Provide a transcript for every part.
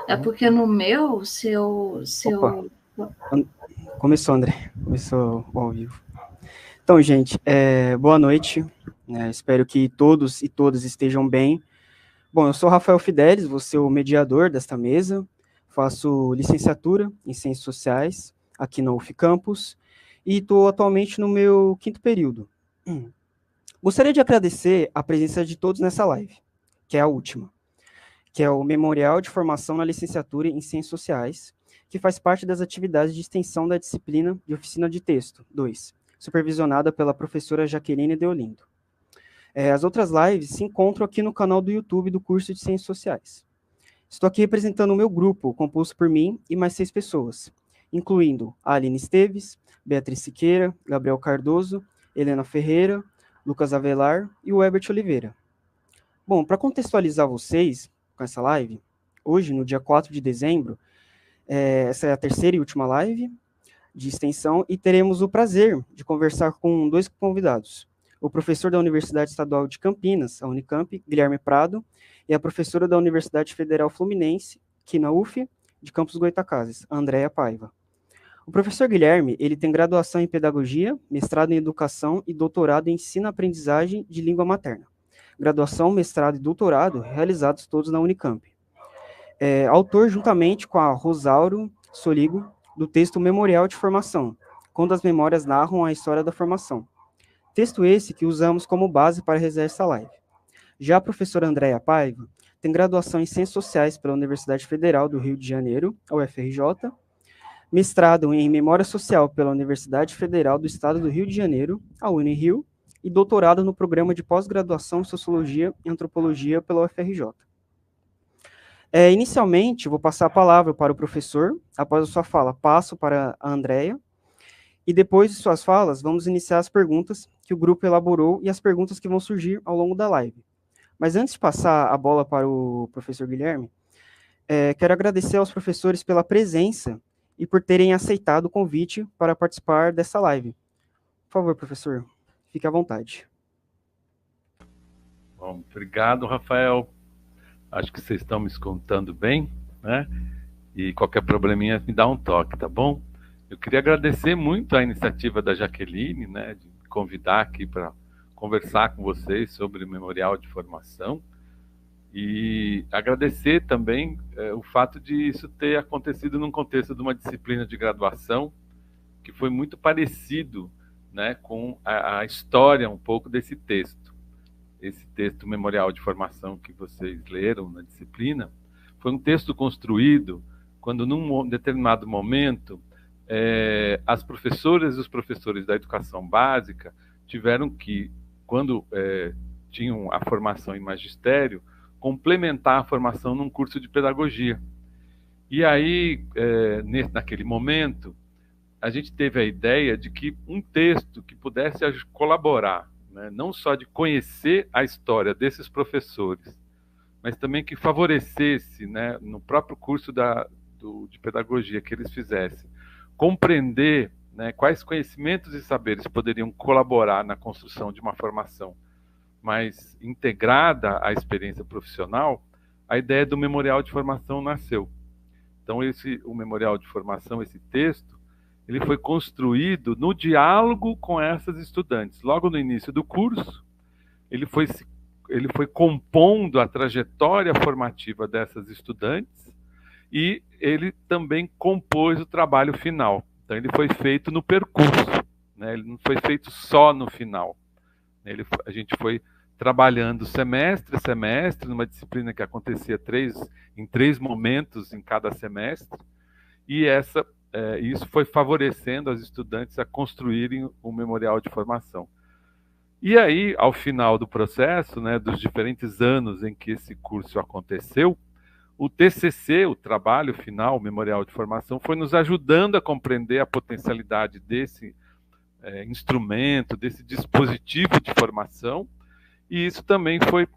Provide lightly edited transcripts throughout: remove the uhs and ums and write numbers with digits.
É porque no meu, se Opa, eu... começou, André. Começou ao vivo. Então, gente, boa noite. Né? Espero que todos e todas estejam bem. Bom, eu sou Rafael Fidelis, vou ser o mediador desta mesa. Faço licenciatura em Ciências Sociais aqui na UF Campus e estou atualmente no meu quinto período. Gostaria de agradecer a presença de todos nessa live, que é a última, que é o Memorial de Formação na Licenciatura em Ciências Sociais, que faz parte das atividades de extensão da disciplina de Oficina de Texto 2, supervisionada pela professora Jaqueline Deolindo. As outras lives se encontram aqui no canal do YouTube do curso de Ciências Sociais. Estou aqui representando o meu grupo, composto por mim e mais 6 pessoas, incluindo a Aline Esteves, Beatriz Siqueira, Gabriel Cardoso, Helena Ferreira, Lucas Avelar e o Herbert Oliveira. Bom, para contextualizar vocês com essa live, hoje, no dia 4 de dezembro, essa é a terceira e última live de extensão e teremos o prazer de conversar com 2 convidados. O professor da Universidade Estadual de Campinas, a Unicamp, Guilherme Prado, e a professora da Universidade Federal Fluminense, aqui na UF, de Campos Goytacazes, a Andréa Paiva. O professor Guilherme, ele tem graduação em Pedagogia, mestrado em Educação e doutorado em Ensino-Aprendizagem de Língua Materna. Graduação, mestrado e doutorado realizados todos na Unicamp. Autor, juntamente com a Rosauro Soligo, do texto Memorial de Formação, quando as memórias narram a história da formação. Texto esse que usamos como base para realizar essa live. Já a professora Andréa Paiva tem graduação em Ciências Sociais pela Universidade Federal do Rio de Janeiro, a UFRJ, mestrado em Memória Social pela Universidade Federal do Estado do Rio de Janeiro, a Unirio, e doutorado no programa de pós-graduação em Sociologia e Antropologia pela UFRJ. Inicialmente, vou passar a palavra para o professor. Após a sua fala, passo para a Andréa. E depois de suas falas, vamos iniciar as perguntas que o grupo elaborou e as perguntas que vão surgir ao longo da live. Mas antes de passar a bola para o professor Guilherme, quero agradecer aos professores pela presença e por terem aceitado o convite para participar dessa live. Por favor, professor, fique à vontade. Bom, obrigado, Rafael. Acho que vocês estão me escutando bem, né? E qualquer probleminha me dá um toque, tá bom? Eu queria agradecer muito a iniciativa da Jaqueline, né, de me convidar aqui para conversar com vocês sobre o Memorial de Formação e agradecer também o fato de isso ter acontecido num contexto de uma disciplina de graduação que foi muito parecido, né, com a história um pouco desse texto. Esse texto Memorial de Formação que vocês leram na disciplina foi um texto construído quando, num determinado momento, as professoras e os professores da educação básica tiveram que, quando tinham a formação em magistério, complementar a formação num curso de pedagogia. E aí, naquele momento, a gente teve a ideia de que um texto que pudesse colaborar, né, não só de conhecer a história desses professores, mas também que favorecesse, né, no próprio curso de pedagogia que eles fizessem, compreender, né, quais conhecimentos e saberes poderiam colaborar na construção de uma formação mais integrada à experiência profissional, a ideia do Memorial de Formação nasceu. Então, o Memorial de Formação, esse texto, ele foi construído no diálogo com essas estudantes. Logo no início do curso, ele foi compondo a trajetória formativa dessas estudantes e ele também compôs o trabalho final. Então, ele foi feito no percurso, né? Ele não foi feito só no final. A gente foi trabalhando semestre a semestre, numa disciplina que acontecia em três momentos em cada semestre, e isso foi favorecendo as estudantes a construírem o memorial de formação. E aí, ao final do processo, né, dos diferentes anos em que esse curso aconteceu, o TCC, o trabalho final, o memorial de formação, foi nos ajudando a compreender a potencialidade desse instrumento, desse dispositivo de formação, e isso também foi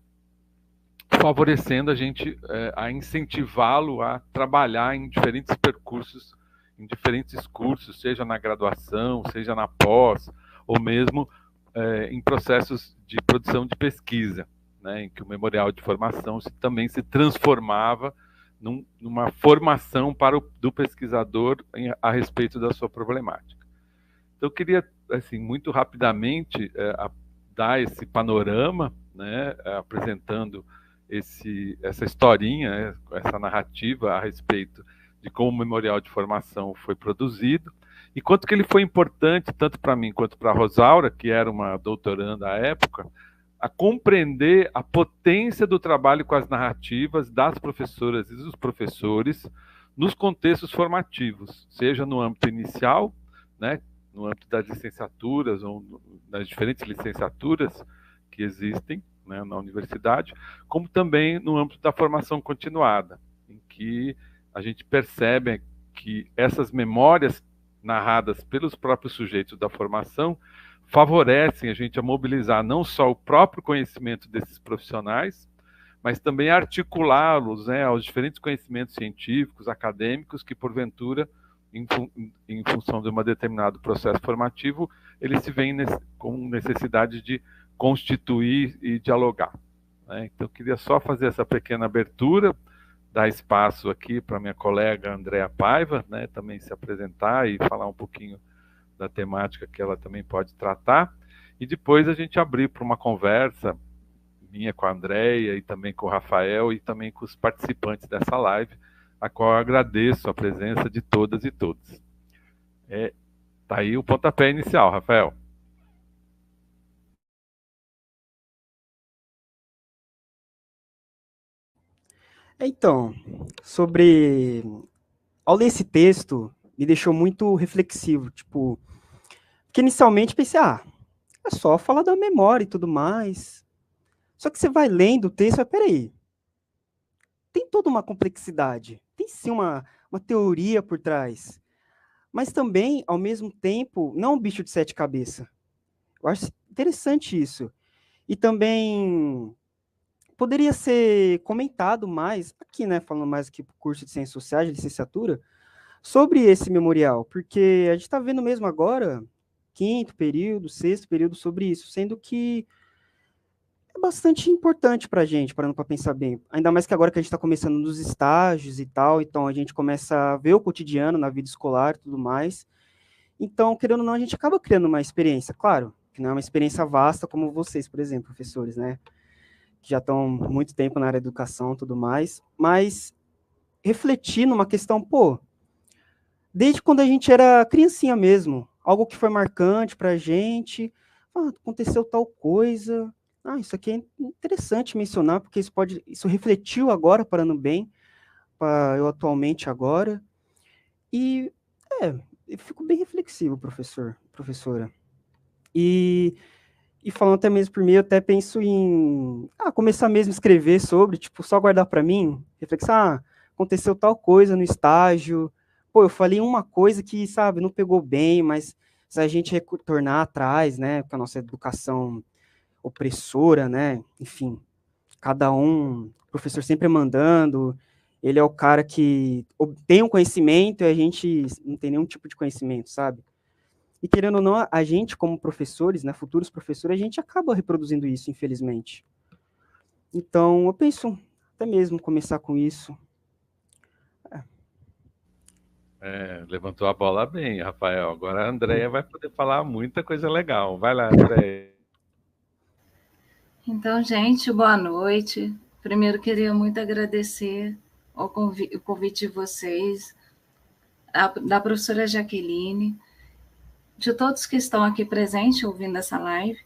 favorecendo a gente a incentivá-lo a trabalhar em diferentes percursos, em diferentes cursos, seja na graduação, seja na pós, ou mesmo em processos de produção de pesquisa, né, em que o memorial de formação também se transformava numa formação do pesquisador a respeito da sua problemática. Então, eu queria, assim, muito rapidamente dar esse panorama, né, apresentando essa historinha, essa narrativa a respeito de como o Memorial de Formação foi produzido e quanto que ele foi importante, tanto para mim quanto para a Rosaura, que era uma doutoranda à época, a compreender a potência do trabalho com as narrativas das professoras e dos professores nos contextos formativos, seja no âmbito inicial, né, no âmbito das licenciaturas ou das diferentes licenciaturas que existem, né, na universidade, como também no âmbito da formação continuada, em que a gente percebe que essas memórias narradas pelos próprios sujeitos da formação favorecem a gente a mobilizar não só o próprio conhecimento desses profissionais, mas também articulá-los, né, aos diferentes conhecimentos científicos, acadêmicos, que porventura, em função de um determinado processo formativo, eles se veem com necessidade de constituir e dialogar, né? Então, eu queria só fazer essa pequena abertura, dar espaço aqui para minha colega Andréa Paiva, né, também se apresentar e falar um pouquinho da temática que ela também pode tratar, e depois a gente abrir para uma conversa minha com a Andréia e também com o Rafael e também com os participantes dessa live, a qual eu agradeço a presença de todas e todos. Tá aí o pontapé inicial, Rafael. Então, ao ler esse texto, me deixou muito reflexivo, tipo, porque inicialmente pensei, é só falar da memória e tudo mais. Só que você vai lendo o texto e peraí, tem toda uma complexidade, tem sim uma teoria por trás, mas também, ao mesmo tempo, não é um bicho de sete cabeças. Eu acho interessante isso. E também poderia ser comentado mais, aqui, né, falando mais aqui para o curso de Ciências Sociais, de licenciatura, sobre esse memorial, porque a gente está vendo mesmo agora, quinto período, sexto período, sobre isso, sendo que é bastante importante para a gente, parando para pensar bem. Ainda mais que agora que a gente está começando nos estágios e tal, então a gente começa a ver o cotidiano na vida escolar e tudo mais. Então, querendo ou não, a gente acaba criando uma experiência, claro, que não é uma experiência vasta como vocês, por exemplo, professores, né? Que já estão muito tempo na área da educação e tudo mais, mas refletir numa questão, desde quando a gente era criancinha mesmo, algo que foi marcante para a gente, aconteceu tal coisa, isso aqui é interessante mencionar, porque isso refletiu agora, parando bem, para eu atualmente agora, e eu fico bem reflexivo, professora. E falando até mesmo por mim, eu até penso em começar mesmo a escrever sobre, tipo, só guardar para mim, reflexar, aconteceu tal coisa no estágio, eu falei uma coisa que, sabe, não pegou bem, mas se a gente retornar atrás, né, com a nossa educação opressora, né, enfim, cada um, o professor sempre mandando, ele é o cara que tem um conhecimento e a gente não tem nenhum tipo de conhecimento, sabe? E querendo ou não, a gente como professores, né, futuros professores, a gente acaba reproduzindo isso, infelizmente. Então, eu penso até mesmo começar com isso. Levantou a bola bem, Rafael. Agora a Andréia vai poder falar muita coisa legal. Vai lá, Andréia. Então, gente, boa noite. Primeiro, queria muito agradecer o convite de vocês, da professora Jaqueline, de todos que estão aqui presentes ouvindo essa live,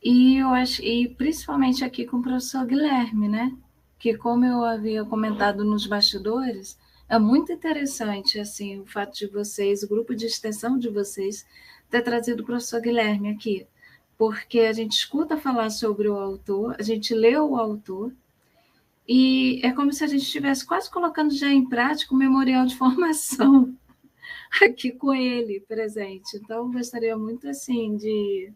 e principalmente aqui com o professor Guilherme, né? Que, como eu havia comentado nos bastidores, é muito interessante assim, o fato de vocês, o grupo de extensão de vocês, ter trazido o professor Guilherme aqui, porque a gente escuta falar sobre o autor, a gente lê o autor, e é como se a gente estivesse quase colocando já em prática o memorial de formação aqui com ele presente. Então, gostaria muito assim de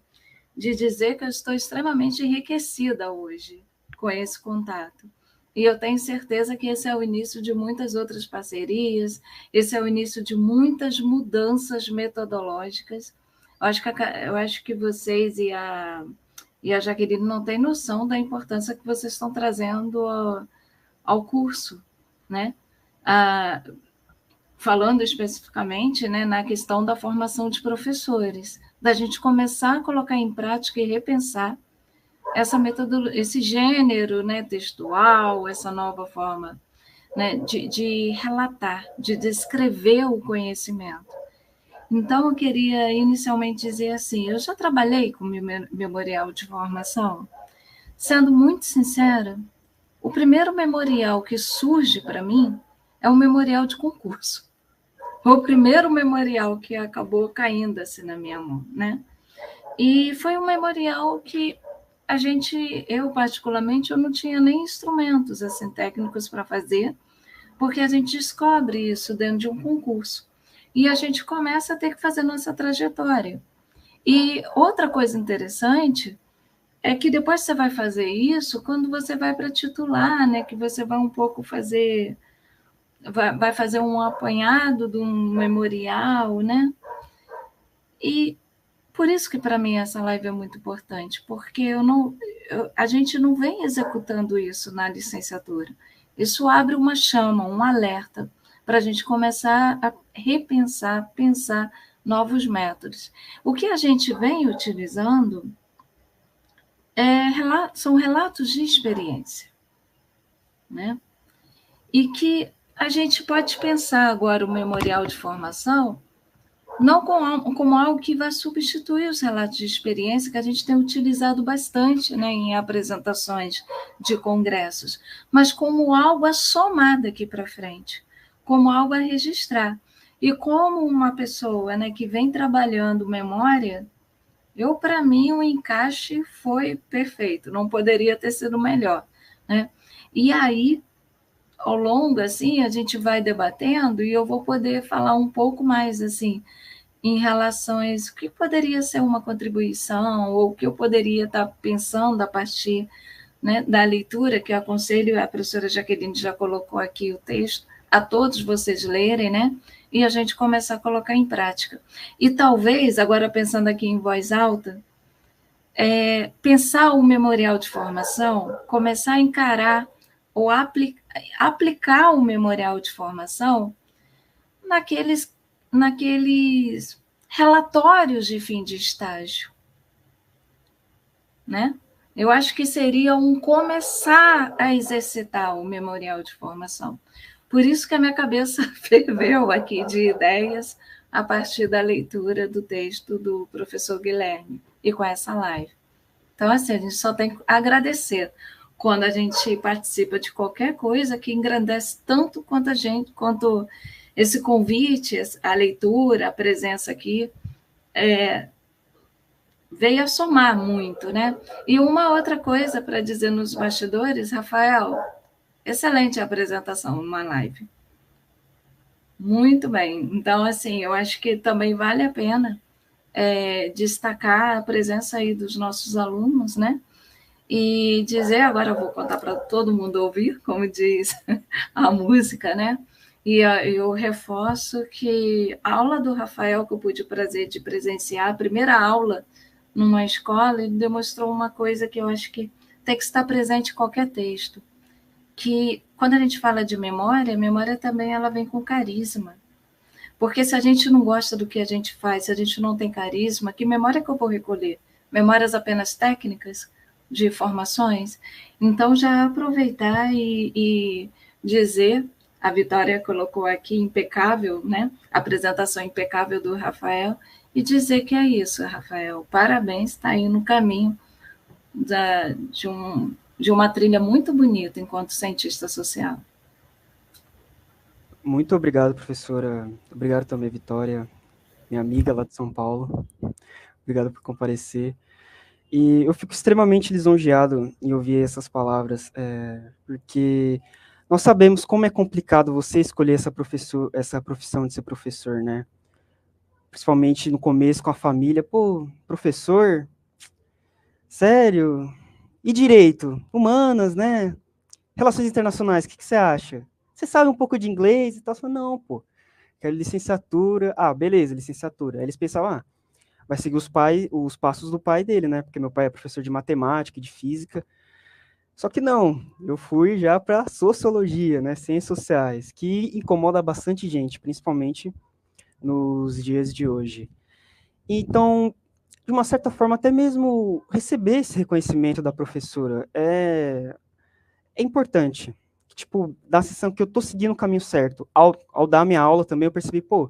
dizer que eu estou extremamente enriquecida hoje com esse contato. E eu tenho certeza que esse é o início de muitas outras parcerias, esse é o início de muitas mudanças metodológicas. Eu acho que vocês e a Jaqueline não têm noção da importância que vocês estão trazendo ao curso, né? Falando especificamente, né, na questão da formação de professores, da gente começar a colocar em prática e repensar essa metodologia, esse gênero, né, textual, essa nova forma, né, de relatar, de descrever o conhecimento. Então, eu queria inicialmente dizer assim, eu já trabalhei com memorial de formação. Sendo muito sincera, o primeiro memorial que surge para mim é um memorial de concurso. Foi o primeiro memorial que acabou caindo assim na minha mão, né? E foi um memorial que eu particularmente, eu não tinha nem instrumentos assim técnicos para fazer, porque a gente descobre isso dentro de um concurso. E a gente começa a ter que fazer nossa trajetória. E outra coisa interessante é que depois você vai fazer isso quando você vai para titular, né? Que você vai um pouco fazer, vai fazer um apanhado de um memorial, né? E por isso que para mim essa live é muito importante, porque a gente não vem executando isso na licenciatura. Isso abre uma chama, um alerta, para a gente começar a repensar, pensar novos métodos. O que a gente vem utilizando são relatos de experiência, né? E que a gente pode pensar agora o memorial de formação não como algo que vai substituir os relatos de experiência que a gente tem utilizado bastante, né, em apresentações de congressos, mas como algo a somar daqui para frente, como algo a registrar. E como uma pessoa, né, que vem trabalhando memória, para mim, o encaixe foi perfeito, não poderia ter sido melhor, né? E aí, ao longo, assim, a gente vai debatendo e eu vou poder falar um pouco mais, assim, em relação a isso, o que poderia ser uma contribuição, ou o que eu poderia estar pensando a partir, né, da leitura, que eu aconselho, a professora Jaqueline já colocou aqui o texto, a todos vocês lerem, né, e a gente começar a colocar em prática. E talvez, agora pensando aqui em voz alta, pensar o memorial de formação, começar a encarar ou aplicar o memorial de formação naqueles relatórios de fim de estágio, né? Eu acho que seria começar a exercitar o memorial de formação. Por isso que a minha cabeça ferveu aqui de ideias a partir da leitura do texto do professor Guilherme e com essa live. Então, assim, a gente só tem que agradecer quando a gente participa de qualquer coisa que engrandece tanto quanto esse convite, a leitura, a presença aqui, veio a somar muito, né? E uma outra coisa para dizer nos bastidores, Rafael, excelente a apresentação numa live. Muito bem. Então, assim, eu acho que também vale a pena destacar a presença aí dos nossos alunos, né? E dizer, agora eu vou contar para todo mundo ouvir, como diz a música, né? E eu reforço que a aula do Rafael, que eu pude o prazer de presenciar, a primeira aula numa escola, ele demonstrou uma coisa que eu acho que tem que estar presente em qualquer texto, que quando a gente fala de memória, a memória também ela vem com carisma. Porque se a gente não gosta do que a gente faz, se a gente não tem carisma, que memória que eu vou recolher? Memórias apenas técnicas de informações? Então, já aproveitar e dizer, a Vitória colocou aqui, impecável, né? A apresentação impecável do Rafael, e dizer que é isso, Rafael. Parabéns, está aí no caminho de uma trilha muito bonita enquanto cientista social. Muito obrigado, professora. Obrigado também, Vitória, minha amiga lá de São Paulo. Obrigado por comparecer. E eu fico extremamente lisonjeado em ouvir essas palavras, porque nós sabemos como é complicado você escolher essa profissão de ser professor, né? Principalmente no começo com a família. Pô, professor? Sério? E direito? Humanas, né? Relações internacionais, o que você acha? Você sabe um pouco de inglês e tal? Eu falei, não, pô. Quero licenciatura. Ah, beleza, licenciatura. Aí eles pensavam, vai seguir os passos do pai dele, né? Porque meu pai é professor de matemática e de física. Só que não, eu fui já para sociologia, né, ciências sociais, que incomoda bastante gente, principalmente nos dias de hoje. Então, de uma certa forma, até mesmo receber esse reconhecimento da professora é importante. Tipo, dá a sensação que eu tô seguindo o caminho certo. Ao dar a minha aula também, eu percebi, pô,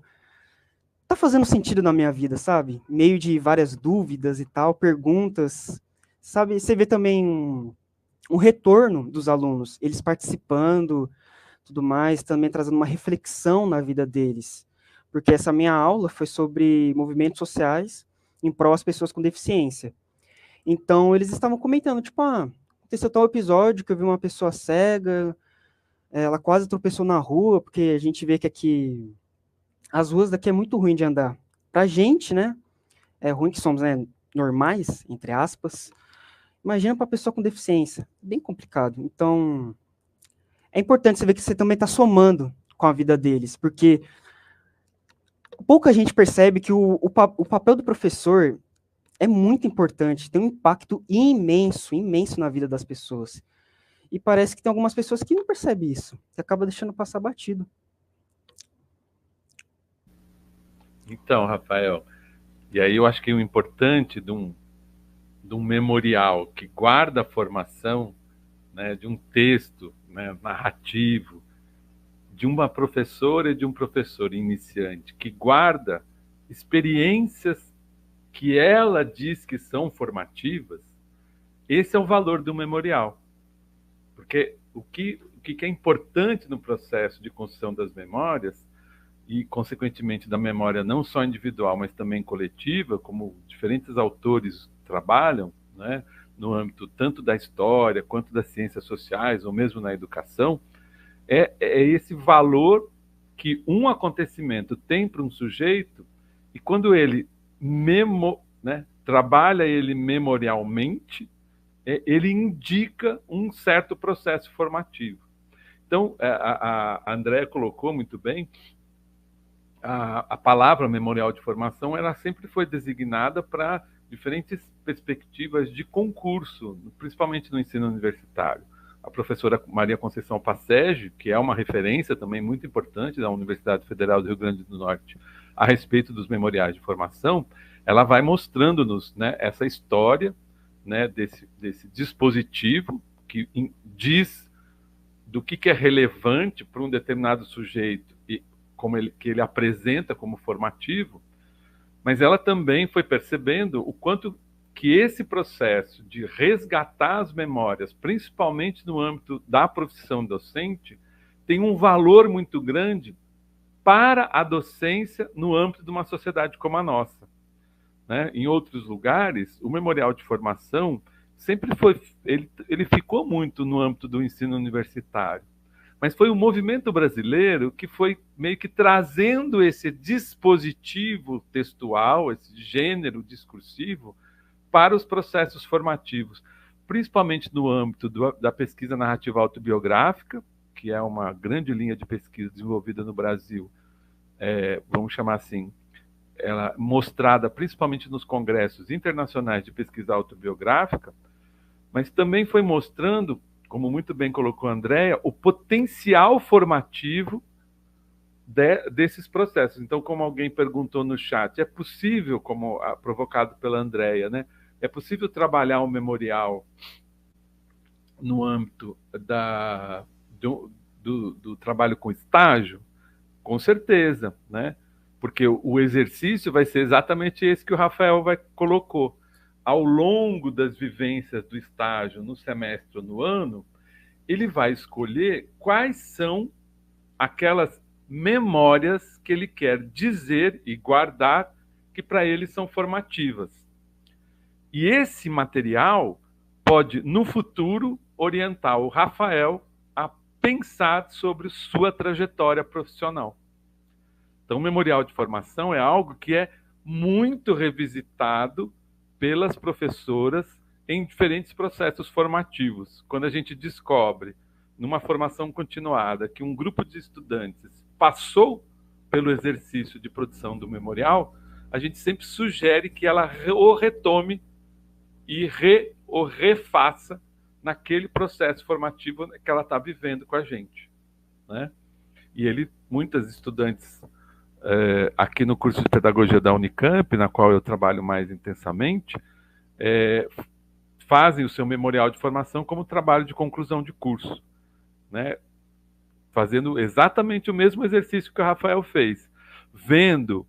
tá fazendo sentido na minha vida, sabe? Meio de várias dúvidas e tal, perguntas, sabe? Você vê também um retorno dos alunos, eles participando, tudo mais, também trazendo uma reflexão na vida deles. Porque essa minha aula foi sobre movimentos sociais em prol das pessoas com deficiência. Então, eles estavam comentando, tipo, aconteceu tal episódio que eu vi uma pessoa cega, ela quase tropeçou na rua, porque a gente vê que aqui, as ruas daqui é muito ruim de andar. Pra gente, né, é ruim que somos, né, normais, entre aspas. Imagina para pessoa com deficiência, bem complicado. Então, é importante você ver que você também está somando com a vida deles, porque pouca gente percebe que o papel do professor é muito importante, tem um impacto imenso, imenso na vida das pessoas. E parece que tem algumas pessoas que não percebem isso, que acaba deixando passar batido. Então, Rafael, e aí eu acho que o importante de um memorial que guarda a formação, né, de um texto, né, narrativo, de uma professora e de um professor iniciante, que guarda experiências que ela diz que são formativas, esse é o valor do memorial. Porque o que é importante no processo de construção das memórias, e, consequentemente, da memória não só individual, mas também coletiva, como diferentes autores trabalham, né, no âmbito tanto da história quanto das ciências sociais, ou mesmo na educação, é esse valor que um acontecimento tem para um sujeito, e quando ele trabalha ele memorialmente, ele indica um certo processo formativo. Então, a Andréa colocou muito bem, a palavra memorial de formação ela sempre foi designada para diferentes perspectivas de concurso, principalmente no ensino universitário. A professora Maria Conceição Passege, que é uma referência também muito importante da Universidade Federal do Rio Grande do Norte a respeito dos memoriais de formação, ela vai mostrando-nos, né, essa história, né, desse dispositivo que diz do que é relevante para um determinado sujeito e que ele apresenta como formativo, mas ela também foi percebendo o quanto que esse processo de resgatar as memórias, principalmente no âmbito da profissão docente, tem um valor muito grande para a docência no âmbito de uma sociedade como a nossa. Né? Em outros lugares, o memorial de formação sempre foi, ele ficou muito no âmbito do ensino universitário, mas foi o movimento brasileiro que foi meio que trazendo esse dispositivo textual, esse gênero discursivo, para os processos formativos, principalmente no âmbito da pesquisa narrativa autobiográfica, que é uma grande linha de pesquisa desenvolvida no Brasil, vamos chamar assim, ela mostrada principalmente nos congressos internacionais de pesquisa autobiográfica, mas também foi mostrando, como muito bem colocou a Andréa, o potencial formativo desses processos. Então, como alguém perguntou no chat, é possível, como provocado pela Andréa, né? É possível trabalhar um memorial no âmbito do trabalho com estágio? Com certeza, né? Porque o exercício vai ser exatamente esse que o Rafael colocou. Ao longo das vivências do estágio, no semestre ou no ano, ele vai escolher quais são aquelas memórias que ele quer dizer e guardar que para ele são formativas. E esse material pode, no futuro, orientar o Rafael a pensar sobre sua trajetória profissional. Então, o memorial de formação é algo que é muito revisitado pelas professoras em diferentes processos formativos. Quando a gente descobre, numa formação continuada, que um grupo de estudantes passou pelo exercício de produção do memorial, a gente sempre sugere que ela o retome e o refaça naquele processo formativo que ela está vivendo com a gente, né? E muitas estudantes aqui no curso de pedagogia da Unicamp, na qual eu trabalho mais intensamente, fazem o seu memorial de formação como trabalho de conclusão de curso, né? Fazendo exatamente o mesmo exercício que o Rafael fez, vendo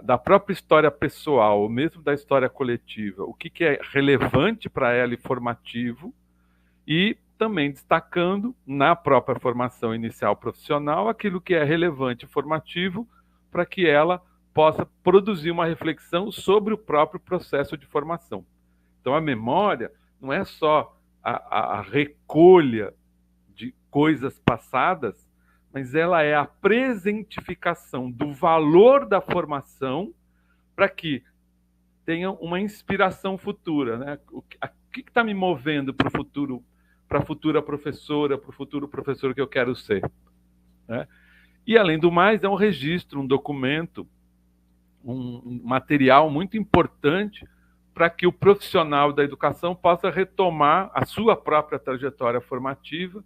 da própria história pessoal, ou mesmo da história coletiva, o que é relevante para ela e formativo, e também destacando na própria formação inicial profissional aquilo que é relevante e formativo para que ela possa produzir uma reflexão sobre o próprio processo de formação. Então, a memória não é só a recolha de coisas passadas, mas ela é a presentificação do valor da formação para que tenha uma inspiração futura, né? O que está me movendo para o futuro, para a futura professora, para o futuro professor que eu quero ser, né? E, além do mais, é um registro, um documento, um material muito importante para que o profissional da educação possa retomar a sua própria trajetória formativa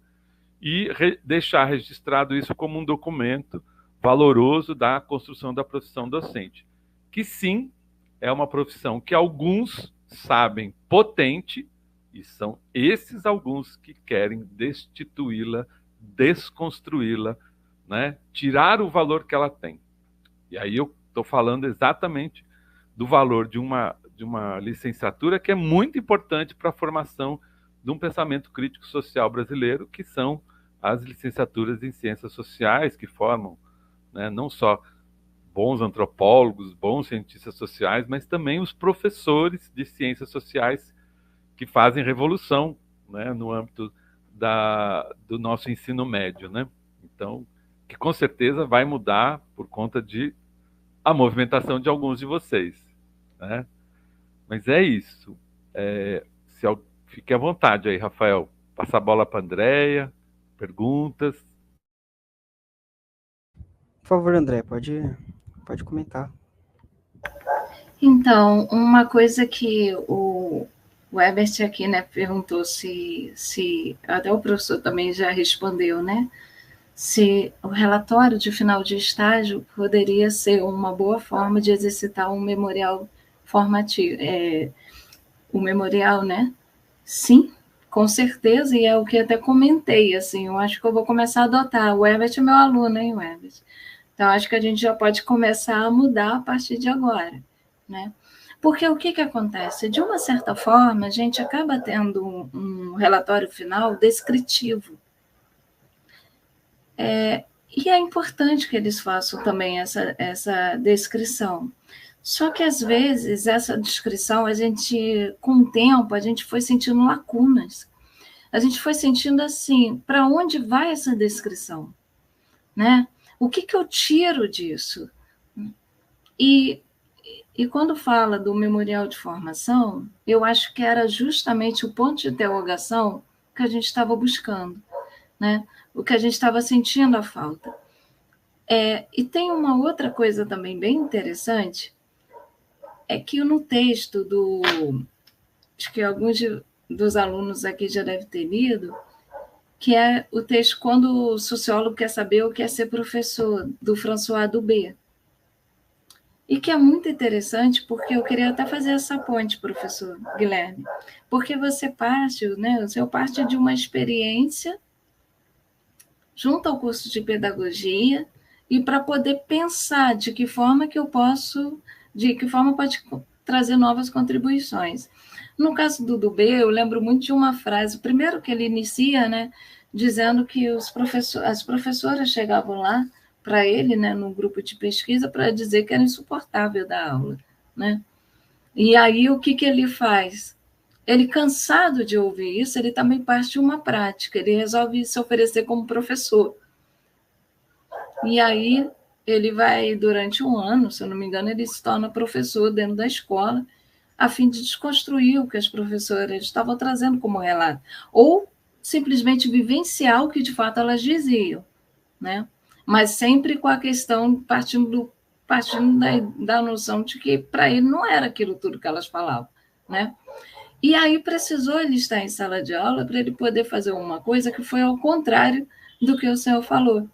e deixar registrado isso como um documento valoroso da construção da profissão docente, que sim, é uma profissão que alguns sabem potente, e são esses alguns que querem destituí-la, desconstruí-la, né? Tirar o valor que ela tem. E aí eu estou falando exatamente do valor de uma licenciatura que é muito importante para a formação de um pensamento crítico social brasileiro, que são as licenciaturas em ciências sociais, que formam, né, não só bons antropólogos, bons cientistas sociais, mas também os professores de ciências sociais que fazem revolução, né, no âmbito do nosso ensino médio, né? Então, que com certeza vai mudar por conta de a movimentação de alguns de vocês, né? Mas é isso. Fique à vontade aí, Rafael. Passa a bola para a Andréia. Perguntas? Por favor, André, pode comentar. Então, uma coisa que o Ebert aqui, né, perguntou se até o professor também já respondeu, né? Se o relatório de final de estágio poderia ser uma boa forma de exercitar um memorial formativo, o memorial, né? Sim, com certeza, e é o que até comentei, assim, eu acho que eu vou começar a adotar. O Herbert é meu aluno, hein, o Herbert? Então, acho que a gente já pode começar a mudar a partir de agora, né? Porque o que acontece? De uma certa forma, a gente acaba tendo um relatório final descritivo. E é importante que eles façam também essa descrição. Só que, às vezes, essa descrição, com o tempo, a gente foi sentindo lacunas. A gente foi sentindo assim, para onde vai essa descrição? Né? O que eu tiro disso? E quando fala do memorial de formação, eu acho que era justamente o ponto de interrogação que a gente estava buscando, né? O que a gente estava sentindo a falta. E tem uma outra coisa também bem interessante, é que no texto acho que alguns dos alunos aqui já devem ter lido, que é o texto Quando o Sociólogo Quer Saber o que é Ser Professor, do François Dubé. E que é muito interessante, porque eu queria até fazer essa ponte, professor Guilherme, porque você parte de uma experiência junto ao curso de pedagogia e para poder pensar de que forma pode trazer novas contribuições. No caso do Dubé, eu lembro muito de uma frase, primeiro que ele inicia, né, dizendo que as professoras chegavam lá para ele, né, no grupo de pesquisa, para dizer que era insuportável dar aula, né? E aí o que ele faz? Ele, cansado de ouvir isso, ele também parte de uma prática, ele resolve se oferecer como professor. E aí ele vai, durante um ano, se eu não me engano, ele se torna professor dentro da escola, a fim de desconstruir o que as professoras estavam trazendo como relato, ou simplesmente vivenciar o que de fato elas diziam, né? Mas sempre com a questão partindo da noção de que para ele não era aquilo tudo que elas falavam, né? E aí precisou ele estar em sala de aula para ele poder fazer uma coisa que foi ao contrário do que o senhor falou,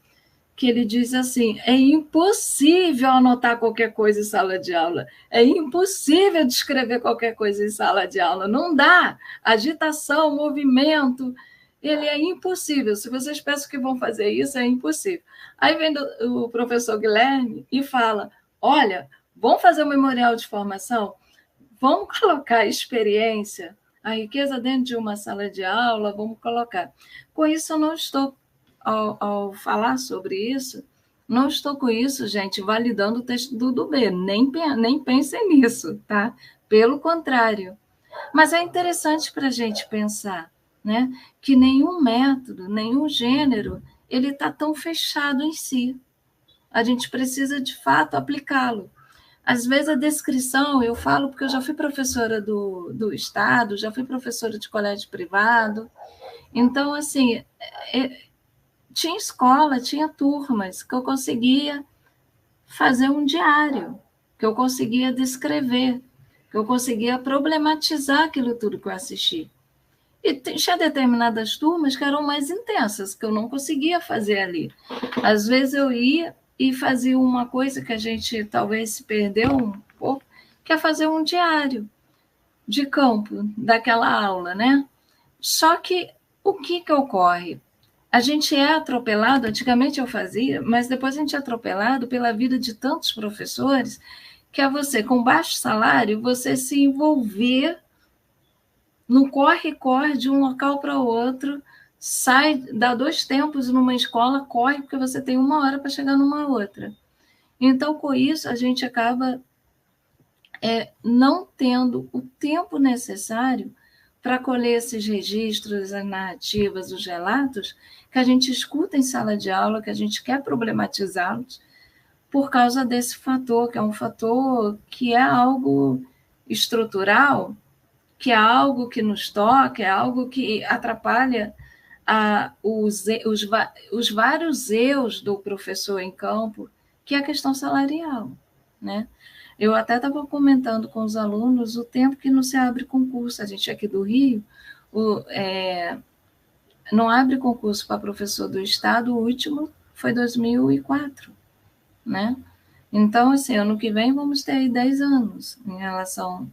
que ele diz assim: é impossível anotar qualquer coisa em sala de aula, é impossível descrever qualquer coisa em sala de aula, não dá, agitação, movimento, ele é impossível, se vocês pensam que vão fazer isso, é impossível. Aí vem o professor Guilherme e fala: olha, vamos fazer um memorial de formação? Vamos colocar a experiência, a riqueza dentro de uma sala de aula, vamos colocar. Com isso, eu não estou, ao falar sobre isso, não estou com isso, gente, validando o texto do Dubé, nem pensem nisso, tá? Pelo contrário. Mas é interessante para a gente pensar, né, que nenhum método, nenhum gênero, ele está tão fechado em si. A gente precisa, de fato, aplicá-lo. Às vezes a descrição, eu falo porque eu já fui professora do Estado, já fui professora de colégio privado, então, assim, tinha escola, tinha turmas que eu conseguia fazer um diário, que eu conseguia descrever, que eu conseguia problematizar aquilo tudo que eu assisti. E tinha determinadas turmas que eram mais intensas, que eu não conseguia fazer ali. Às vezes eu ia e fazia uma coisa que a gente talvez se perdeu um pouco, que é fazer um diário de campo daquela aula, né? Só que o que ocorre? A gente é atropelado, antigamente eu fazia, mas depois a gente é atropelado pela vida de tantos professores, que é você, com baixo salário, você se envolver no corre-corre de um local para o outro, sai, dá 2 tempos numa escola, corre, porque você tem 1 hora para chegar numa outra. Então, com isso, a gente acaba não tendo o tempo necessário para colher esses registros, as narrativas, os relatos, que a gente escuta em sala de aula, que a gente quer problematizá-los, por causa desse fator, que é um fator que é algo estrutural, que é algo que nos toca, é algo que atrapalha os vários eus do professor em campo, que é a questão salarial, né? Eu até estava comentando com os alunos o tempo que não se abre concurso. A gente aqui do Rio não abre concurso para professor do Estado, o último foi 2004, né? Então, assim, ano que vem vamos ter aí 10 anos em relação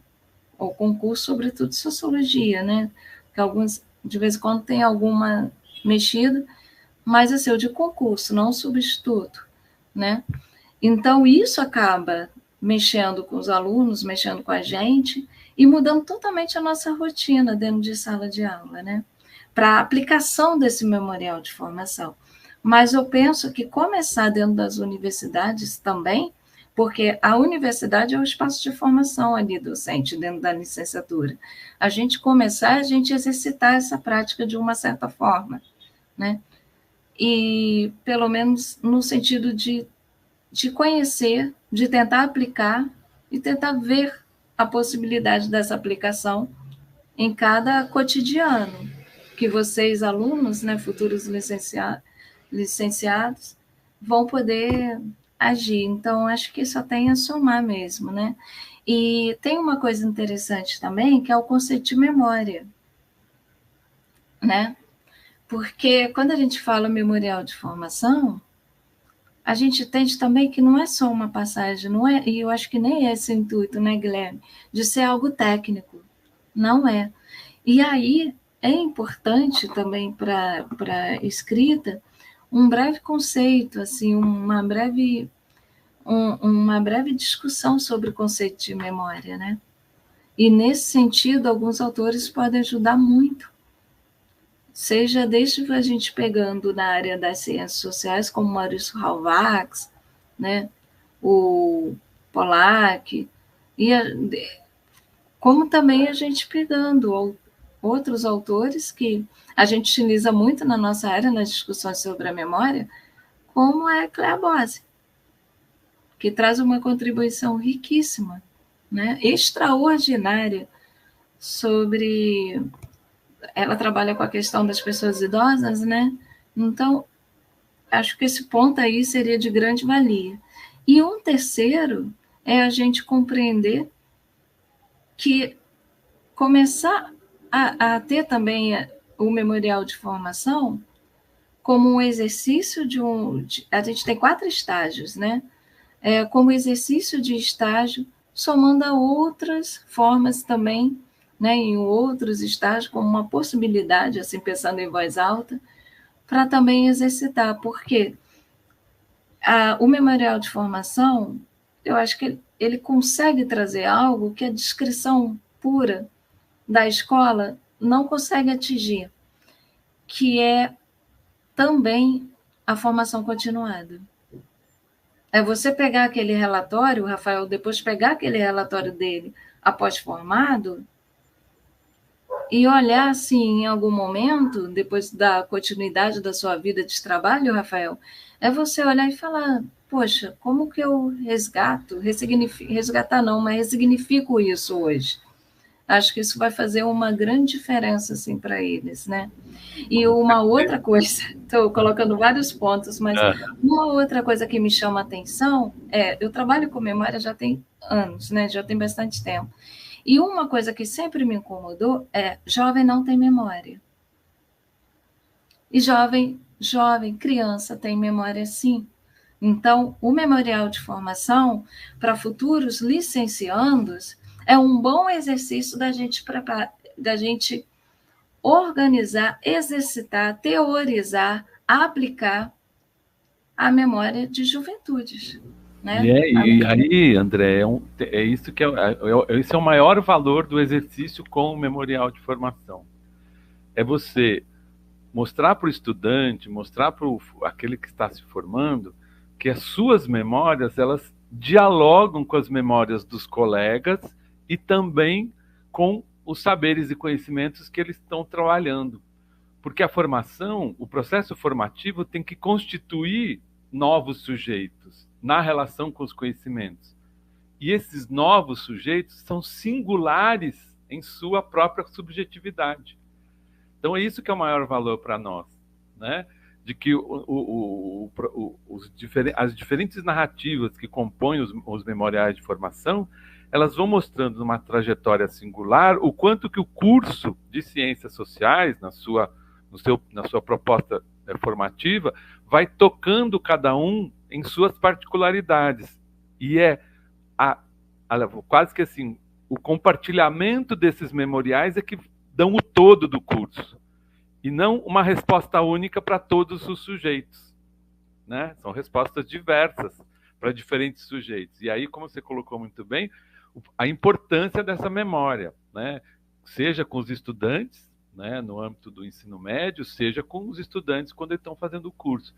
ao concurso, sobretudo sociologia, né? Que alguns, de vez em quando, tem alguma mexida, mas assim, o de concurso, não substituto, né? Então, isso acaba mexendo com os alunos, mexendo com a gente e mudando totalmente a nossa rotina dentro de sala de aula, né? Para a aplicação desse memorial de formação. Mas eu penso que começar dentro das universidades também, porque a universidade é o espaço de formação ali docente, dentro da licenciatura. A gente começar, a gente exercitar essa prática de uma certa forma, né? E, pelo menos, no sentido de conhecer, de tentar aplicar e tentar ver a possibilidade dessa aplicação em cada cotidiano, que vocês, alunos, né, futuros licenciados, vão poder agir. Então, acho que só tem a somar mesmo, né? E tem uma coisa interessante também, que é o conceito de memória, né? Porque quando a gente fala memorial de formação, a gente entende também que não é só uma passagem, não é, e eu acho que nem é esse o intuito, né, Guilherme, de ser algo técnico. Não é. E aí é importante também para a escrita um breve conceito, assim, uma breve discussão sobre o conceito de memória, né? E nesse sentido, alguns autores podem ajudar muito. Seja desde a gente pegando na área das ciências sociais, como Maurício Halvax, né, o Pollack, como também a gente pegando outros autores que a gente utiliza muito na nossa área, nas discussões sobre a memória, como é Cléa Bose, que traz uma contribuição riquíssima, né, extraordinária, sobre... Ela trabalha com a questão das pessoas idosas, né? Então, acho que esse ponto aí seria de grande valia. E um terceiro é a gente compreender que começar a ter também o memorial de formação como um exercício a gente tem 4 estágios, né? Como exercício de estágio, somando a outras formas também, né, em outros estágios, como uma possibilidade, assim, pensando em voz alta, para também exercitar, porque o memorial de formação, eu acho que ele consegue trazer algo que a descrição pura da escola não consegue atingir, que é também a formação continuada. É você pegar aquele relatório, o Rafael, depois pegar aquele relatório dele após formado e olhar assim, em algum momento, depois da continuidade da sua vida de trabalho, Rafael, é você olhar e falar, poxa, como que eu resgatar não, mas ressignifico isso hoje? Acho que isso vai fazer uma grande diferença assim, para eles, né? E uma outra coisa, estou colocando vários pontos, mas uma outra coisa que me chama a atenção eu trabalho com memória já tem anos, né? Já tem bastante tempo. E uma coisa que sempre me incomodou é jovem não tem memória. E jovem, criança tem memória sim. Então, o memorial de formação para futuros licenciandos é um bom exercício da gente organizar, exercitar, teorizar, aplicar a memória de juventudes. Né? E aí, André, isso que esse é o maior valor do exercício com o memorial de formação. É você mostrar para o estudante, mostrar para aquele que está se formando, que as suas memórias, elas dialogam com as memórias dos colegas e também com os saberes e conhecimentos que eles estão trabalhando. Porque a formação, o processo formativo tem que constituir novos sujeitos na relação com os conhecimentos. E esses novos sujeitos são singulares em sua própria subjetividade. Então é isso que é o maior valor para nós, né? De que as diferentes narrativas que compõem os memoriais de formação, elas vão mostrando numa trajetória singular o quanto que o curso de ciências sociais, na sua proposta formativa, vai tocando cada um em suas particularidades. E quase que assim, o compartilhamento desses memoriais é que dão o todo do curso, e não uma resposta única para todos os sujeitos, né? São respostas diversas para diferentes sujeitos. E aí, como você colocou muito bem, a importância dessa memória, né? Seja com os estudantes, né, no âmbito do ensino médio, seja com os estudantes quando eles estão fazendo o curso.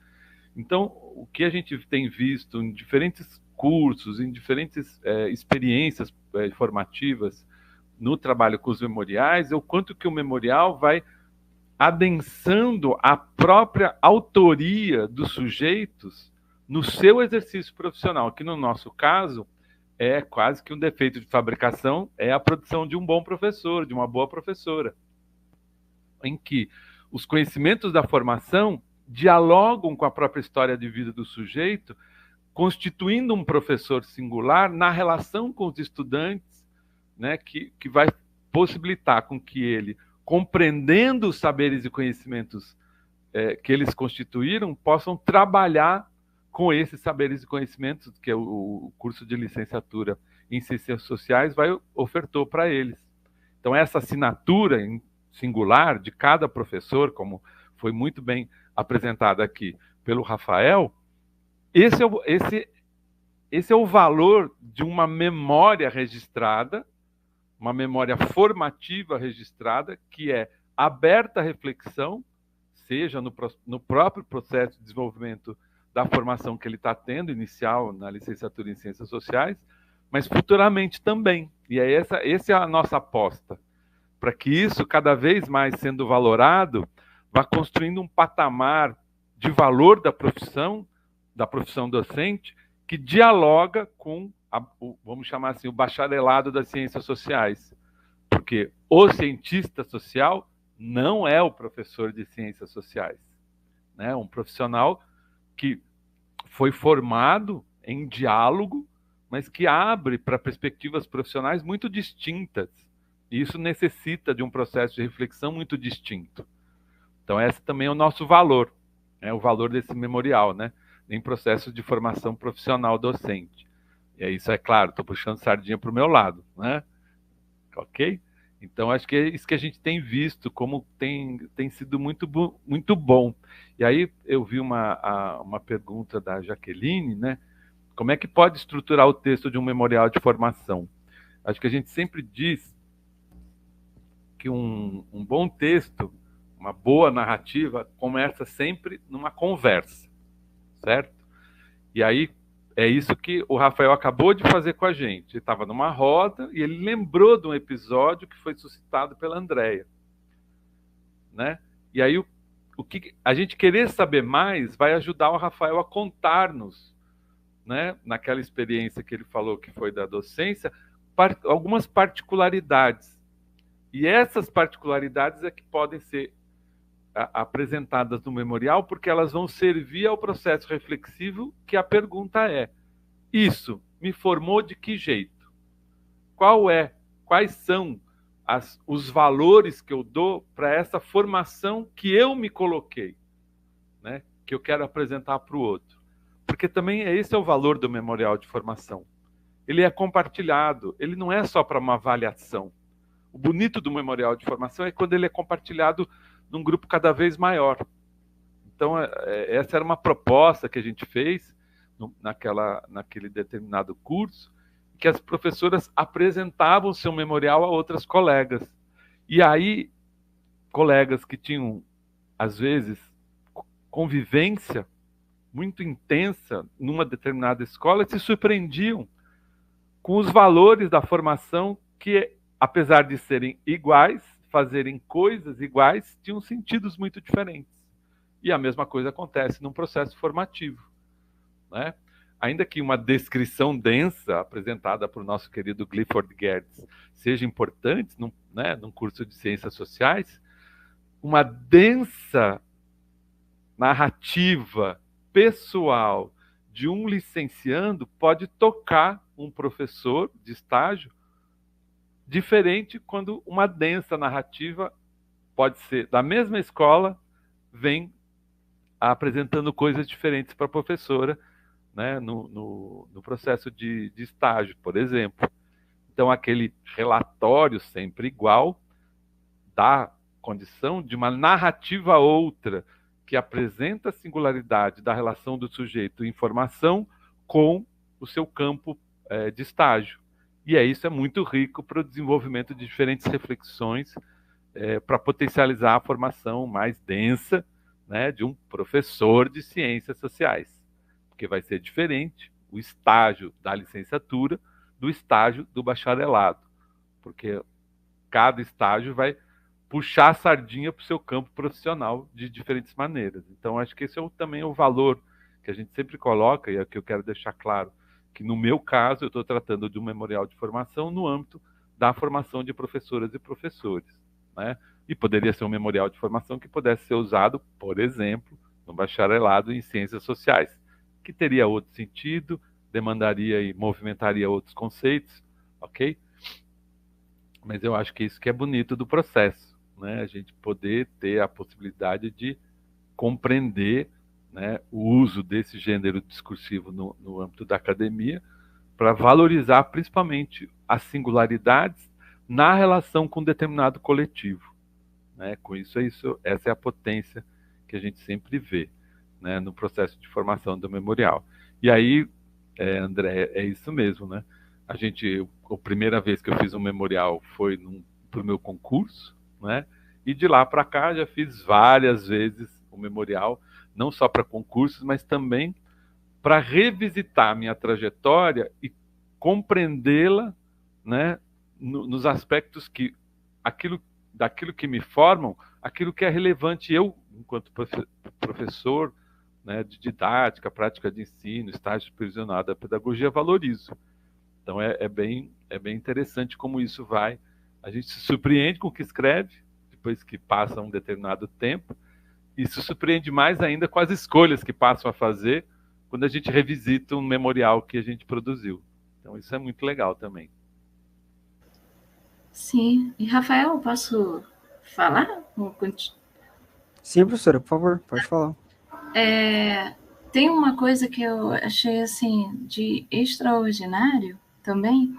Então, o que a gente tem visto em diferentes cursos, em diferentes experiências formativas no trabalho com os memoriais, é o quanto que o memorial vai adensando a própria autoria dos sujeitos no seu exercício profissional, que no nosso caso é quase que um defeito de fabricação, é a produção de um bom professor, de uma boa professora, em que os conhecimentos da formação dialogam com a própria história de vida do sujeito, constituindo um professor singular na relação com os estudantes, né, que vai possibilitar com que ele, compreendendo os saberes e conhecimentos que eles constituíram, possam trabalhar com esses saberes e conhecimentos que o curso de licenciatura em Ciências Sociais ofertou para eles. Então, essa assinatura em singular de cada professor, como foi muito bem apresentado aqui pelo Rafael, esse é o valor de uma memória registrada, uma memória formativa registrada, que é aberta à reflexão, seja no próprio processo de desenvolvimento da formação que ele está tendo, inicial na licenciatura em Ciências Sociais, mas futuramente também. E essa é a nossa aposta, para que isso, cada vez mais sendo valorado, vá construindo um patamar de valor da profissão docente, que dialoga com, vamos chamar assim, o bacharelado das ciências sociais. Porque o cientista social não é o professor de ciências sociais, né? Um profissional que foi formado em diálogo, mas que abre para perspectivas profissionais muito distintas E isso necessita de um processo de reflexão muito distinto. Então, esse também é o nosso valor, né? O valor desse memorial, né? Em processo de formação profissional docente. E é isso, é claro, estou puxando sardinha para o meu lado, né? Ok? Então, acho que é isso que a gente tem visto, como tem sido muito bom. E aí, eu vi uma pergunta da Jaqueline, né? Como é que pode estruturar o texto de um memorial de formação? Acho que a gente sempre diz que um bom texto, uma boa narrativa, começa sempre numa conversa, certo? E aí, é isso que o Rafael acabou de fazer com a gente. Ele estava numa roda e ele lembrou de um episódio que foi suscitado pela Andréia, né? E aí, o que a gente querer saber mais vai ajudar o Rafael a contar-nos, né, naquela experiência que ele falou que foi da docência, algumas particularidades. E essas particularidades é que podem ser apresentadas no memorial, porque elas vão servir ao processo reflexivo, que a pergunta é: isso me formou de que jeito? Quais são os valores que eu dou para essa formação que eu me coloquei, né, que eu quero apresentar para o outro? Porque também esse é o valor do memorial de formação. Ele é compartilhado, ele não é só para uma avaliação. O bonito do memorial de formação é quando ele é compartilhado num grupo cada vez maior. Então, essa era uma proposta que a gente fez naquele determinado curso, que as professoras apresentavam seu memorial a outras colegas. E aí, colegas que tinham, às vezes, convivência muito intensa numa determinada escola, se surpreendiam com os valores da formação que, apesar de serem iguais, fazerem coisas iguais, tinham sentidos muito diferentes. E a mesma coisa acontece num processo formativo, né? Ainda que uma descrição densa apresentada por nosso querido Clifford Geertz seja importante num curso de ciências sociais, uma densa narrativa pessoal de um licenciando pode tocar um professor de estágio diferente quando uma densa narrativa pode ser da mesma escola, vem apresentando coisas diferentes para a professora, né, no processo de estágio, por exemplo. Então, aquele relatório sempre igual dá condição de uma narrativa outra, que apresenta a singularidade da relação do sujeito em formação com o seu campo de estágio. E isso é muito rico para o desenvolvimento de diferentes reflexões para potencializar a formação mais densa, né, de um professor de ciências sociais. Porque vai ser diferente o estágio da licenciatura do estágio do bacharelado. Porque cada estágio vai puxar a sardinha para o seu campo profissional de diferentes maneiras. Então, acho que esse também é o valor que a gente sempre coloca, e é o que eu quero deixar claro, que no meu caso eu estou tratando de um memorial de formação no âmbito da formação de professoras e professores, né? E poderia ser um memorial de formação que pudesse ser usado, por exemplo, no bacharelado em ciências sociais, que teria outro sentido, demandaria e movimentaria outros conceitos, ok? Mas eu acho que isso que é bonito do processo, né? A gente poder ter a possibilidade de compreender, né, o uso desse gênero discursivo no âmbito da academia para valorizar principalmente as singularidades na relação com um determinado coletivo, né? Com isso, essa é a potência que a gente sempre vê, né, no processo de formação do memorial. E aí, André, é isso mesmo, né? A primeira vez que eu fiz um memorial foi para o meu concurso, né? E de lá para cá já fiz várias vezes o memorial, não só para concursos, mas também para revisitar a minha trajetória e compreendê-la, né, nos aspectos daquilo que me formam, aquilo que é relevante eu, enquanto professor, né, de didática, prática de ensino, estágio supervisionado da pedagogia, valorizo. Então é bem interessante como isso vai. A gente se surpreende com o que escreve, depois que passa um determinado tempo, e se surpreende mais ainda com as escolhas que passam a fazer quando a gente revisita um memorial que a gente produziu. Então isso é muito legal também. Sim. E, Rafael, posso falar? Sim, professora, por favor, pode falar. Tem uma coisa que eu achei assim de extraordinário também.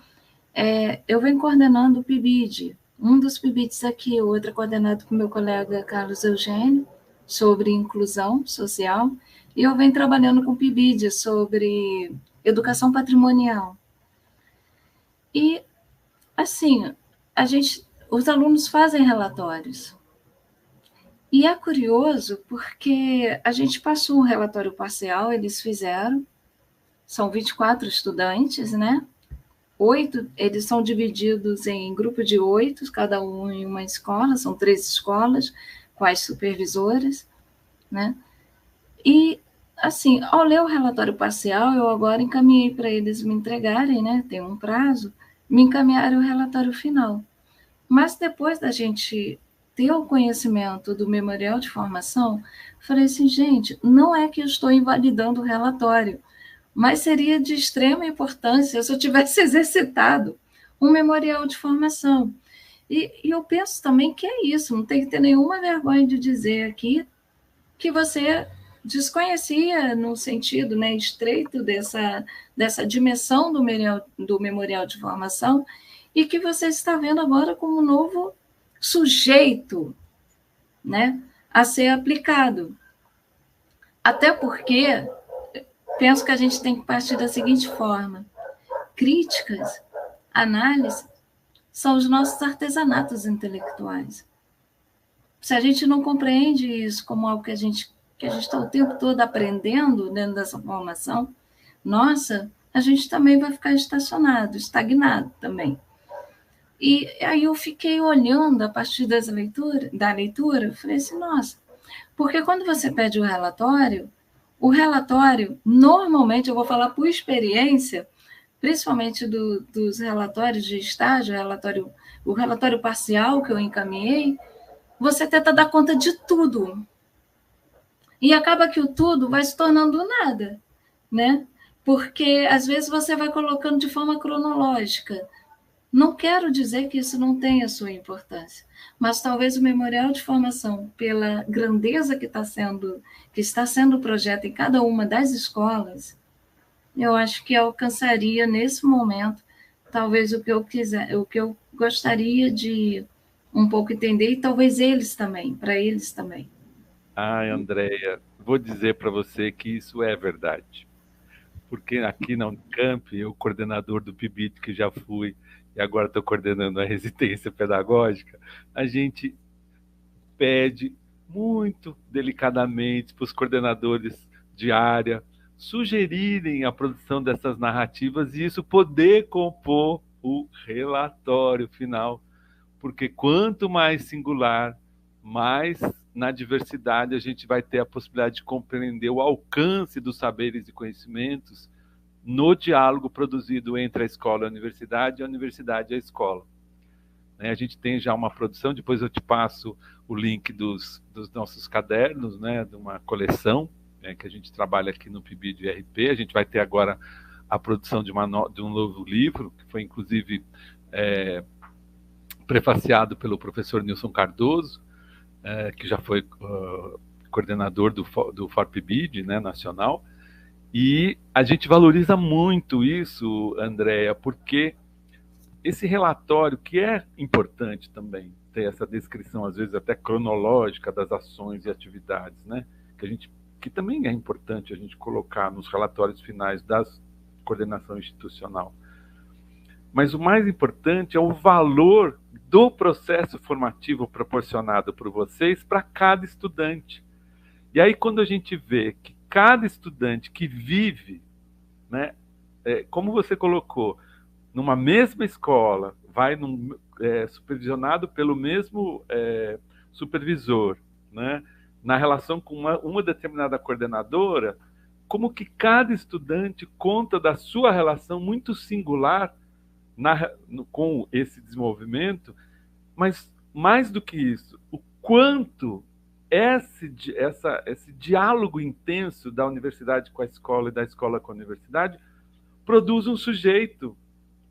Eu venho coordenando o PIBID, um dos PIBIDs aqui, o outro é coordenado com meu colega Carlos Eugênio, sobre inclusão social, e eu venho trabalhando com o PIBID sobre educação patrimonial. E, assim, os alunos fazem relatórios. E é curioso porque a gente passou um relatório parcial, eles fizeram, são 24 estudantes, né? 8, eles são divididos em grupo de 8, cada um em uma escola, são 3 escolas, com as supervisoras, né? E, assim, ao ler o relatório parcial, eu agora encaminhei para eles me entregarem, né? Tem um prazo, me encaminharam o relatório final. Mas depois da gente ter o conhecimento do memorial de formação, falei assim, gente, não é que eu estou invalidando o relatório, mas seria de extrema importância se eu tivesse exercitado um memorial de formação. E eu penso também que é isso, não tem que ter nenhuma vergonha de dizer aqui que você desconhecia no sentido, né, estreito dessa dimensão do memorial de formação e que você está vendo agora como um novo sujeito, né, a ser aplicado. Até porque penso que a gente tem que partir da seguinte forma: críticas, análise, são os nossos artesanatos intelectuais. Se a gente não compreende isso como algo que a gente está o tempo todo aprendendo dentro dessa formação, nossa, a gente também vai ficar estacionado, estagnado também. E aí eu fiquei olhando a partir da leitura, falei assim, nossa, porque quando você pede o relatório, normalmente, eu vou falar por experiência, principalmente dos relatórios de estágio, o relatório parcial que eu encaminhei, você tenta dar conta de tudo. E acaba que o tudo vai se tornando nada, né? Porque às vezes você vai colocando de forma cronológica. Não quero dizer que isso não tenha sua importância, mas talvez o memorial de formação, pela grandeza que está sendo o projeto em cada uma das escolas, eu acho que alcançaria nesse momento talvez o que eu gostaria de um pouco entender e talvez para eles também. Ai, Andréia, vou dizer para você que isso é verdade. Porque aqui na Unicamp, eu, coordenador do PIBIT, que já fui, e agora estou coordenando a residência pedagógica, a gente pede muito delicadamente para os coordenadores de área sugerirem a produção dessas narrativas e isso poder compor o relatório final. Porque quanto mais singular, mais na diversidade a gente vai ter a possibilidade de compreender o alcance dos saberes e conhecimentos no diálogo produzido entre a escola e a universidade e a escola. A gente tem já uma produção, depois eu te passo o link dos nossos cadernos, né, de uma coleção que a gente trabalha aqui no PIBID RP. A gente vai ter agora a produção de um novo livro, que foi inclusive prefaciado pelo professor Nilson Cardoso, que já foi coordenador do FORPIBID, né, nacional. E a gente valoriza muito isso, Andréia, porque esse relatório, que é importante também, ter essa descrição, às vezes até cronológica, das ações e atividades, né? Que também é importante a gente colocar nos relatórios finais da coordenação institucional. Mas o mais importante é o valor do processo formativo proporcionado por vocês para cada estudante. E aí, quando a gente vê que cada estudante que vive, né, como você colocou, numa mesma escola, supervisionado pelo mesmo supervisor, né, na relação com uma determinada coordenadora, como que cada estudante conta da sua relação muito singular com esse desenvolvimento, mas mais do que isso, o quanto esse diálogo intenso da universidade com a escola e da escola com a universidade produz um sujeito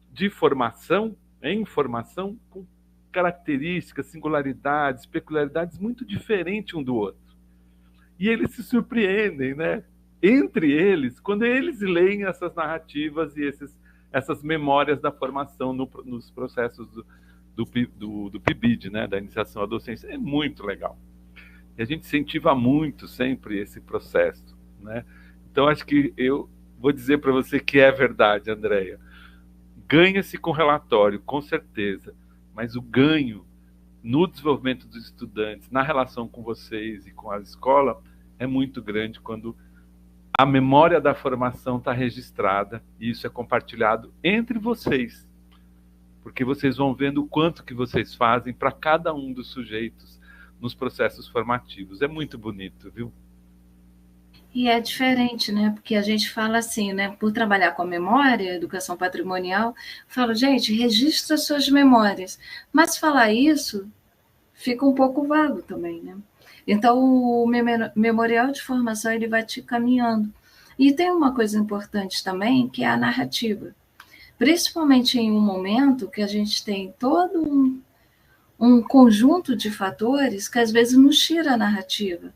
de formação, em formação, com características, singularidades, peculiaridades muito diferentes um do outro. E eles se surpreendem, né? Entre eles, quando eles leem essas narrativas e essas memórias da formação nos processos do PIBID, né? Da iniciação à docência. É muito legal. E a gente incentiva muito sempre esse processo, né? Então, acho que eu vou dizer para você que é verdade, Andréia. Ganha-se com relatório, com certeza, mas o ganho no desenvolvimento dos estudantes, na relação com vocês e com a escola, é muito grande quando a memória da formação está registrada e isso é compartilhado entre vocês, porque vocês vão vendo o quanto que vocês fazem para cada um dos sujeitos nos processos formativos. É muito bonito, viu? E é diferente, né? Porque a gente fala assim, né? Por trabalhar com a memória, educação patrimonial, falo, gente, registra suas memórias. Mas falar isso fica um pouco vago também, né? Então, o memorial de formação, ele vai te caminhando. E tem uma coisa importante também, que é a narrativa. Principalmente em um momento que a gente tem todo um conjunto de fatores que às vezes nos tira a narrativa.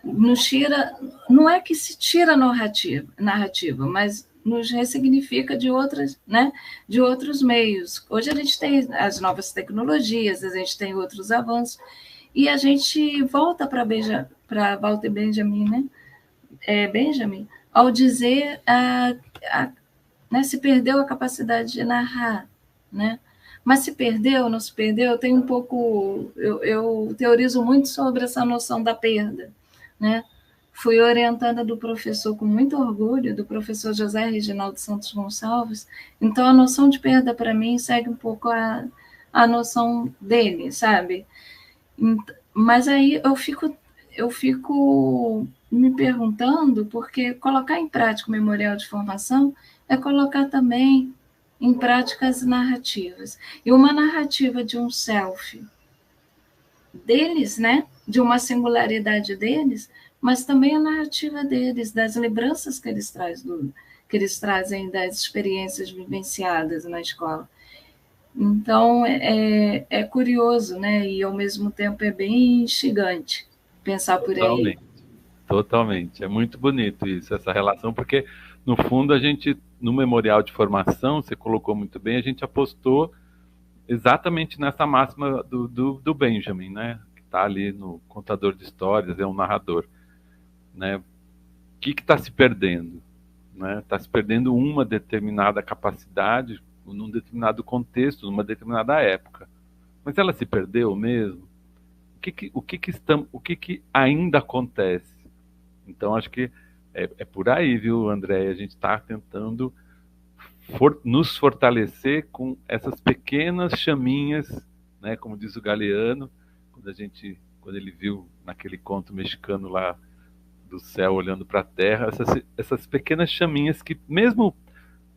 Nos tira, não é que se tira a narrativa, mas nos ressignifica de outras, né, de outros meios. Hoje a gente tem as novas tecnologias, a gente tem outros avanços, e a gente volta para Walter Benjamin, né? Benjamin, ao dizer né, se perdeu a capacidade de narrar, né? Mas se perdeu, não se perdeu, tem um pouco, eu teorizo muito sobre essa noção da perda, né? Fui orientada do professor com muito orgulho, do professor José Reginaldo Santos Gonçalves, então a noção de perda para mim segue um pouco a noção dele, sabe? Mas aí eu fico me perguntando, porque colocar em prática o memorial de formação é colocar também em práticas narrativas. E uma narrativa de um self deles, né? De uma singularidade deles, mas também a narrativa deles, das lembranças que que eles trazem das experiências vivenciadas na escola. Então, é curioso, né? E, ao mesmo tempo, é bem instigante pensar por aí. Totalmente, totalmente. É muito bonito isso, essa relação, porque, no fundo, a gente, no memorial de formação, você colocou muito bem, a gente apostou exatamente nessa máxima do Benjamin, né? Que está ali no contador de histórias, é um narrador, né? O que está se perdendo? Né? Está se perdendo uma determinada capacidade num determinado contexto, numa determinada época. Mas ela se perdeu mesmo? O que ainda acontece? Então, acho que é por aí, viu, André? A gente está tentando nos fortalecer com essas pequenas chaminhas, né? Como diz o Galeano, quando ele viu naquele conto mexicano lá do céu olhando para a terra, essas pequenas chaminhas que, mesmo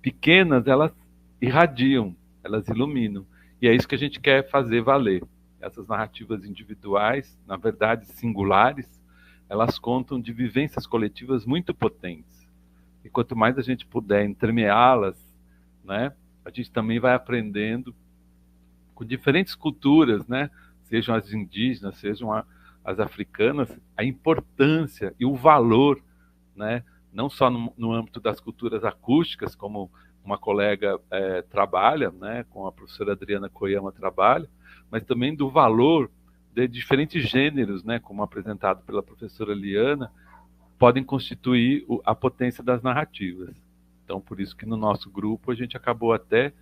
pequenas, elas irradiam, elas iluminam. E é isso que a gente quer fazer valer. Essas narrativas individuais, na verdade singulares, elas contam de vivências coletivas muito potentes. E quanto mais a gente puder entremeá-las, né, a gente também vai aprendendo com diferentes culturas, né, sejam as indígenas, sejam as africanas, a importância e o valor, né, não só no âmbito das culturas acústicas, como uma colega trabalha, né, com a professora Adriana Koyama trabalha, mas também do valor de diferentes gêneros, né, como apresentado pela professora Liana, podem constituir a potência das narrativas. Então, por isso que no nosso grupo a gente acabou até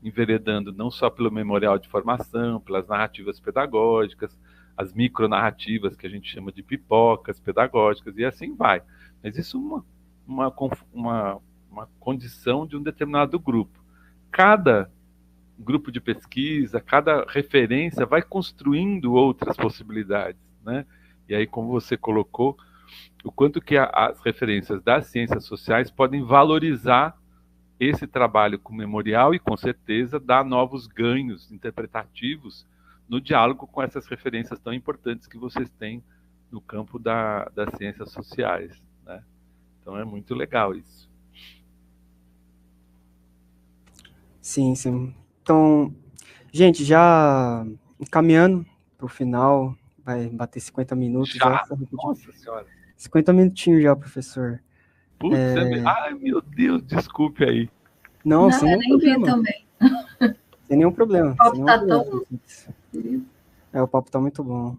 enveredando não só pelo memorial de formação, pelas narrativas pedagógicas, as micronarrativas que a gente chama de pipocas pedagógicas, e assim vai. Mas isso é uma condição de um determinado grupo. Cada grupo de pesquisa, cada referência vai construindo outras possibilidades, né? E aí, como você colocou, o quanto que as referências das ciências sociais podem valorizar esse trabalho com memorial e, com certeza, dar novos ganhos interpretativos no diálogo com essas referências tão importantes que vocês têm no campo das ciências sociais, né? Então, é muito legal isso. Sim, sim. Então, Gente, já encaminhando para o final, vai bater 50 minutos já. Nossa senhora. 50 minutinhos já, professor. Putz, ai meu Deus, desculpe aí. Não, sem nenhum problema. Também. Sem nenhum problema. O papo tá tão... O papo tá muito bom.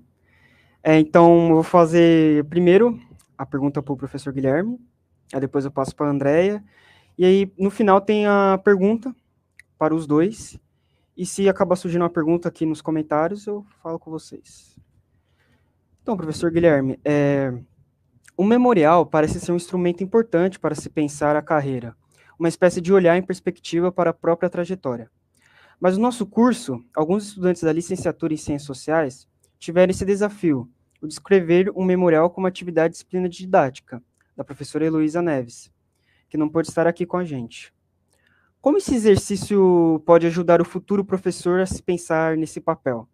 Então, eu vou fazer primeiro a pergunta para o professor Guilherme, aí depois eu passo para a Andrea, e aí no final tem a pergunta para os dois, e se acabar surgindo uma pergunta aqui nos comentários, eu falo com vocês. Então, professor Guilherme, o memorial parece ser um instrumento importante para se pensar a carreira, uma espécie de olhar em perspectiva para a própria trajetória. Mas no nosso curso, alguns estudantes da licenciatura em Ciências Sociais tiveram esse desafio, o de escrever um memorial como atividade de disciplina de didática, da professora Heloísa Neves, que não pode estar aqui com a gente. Como esse exercício pode ajudar o futuro professor a se pensar nesse papel?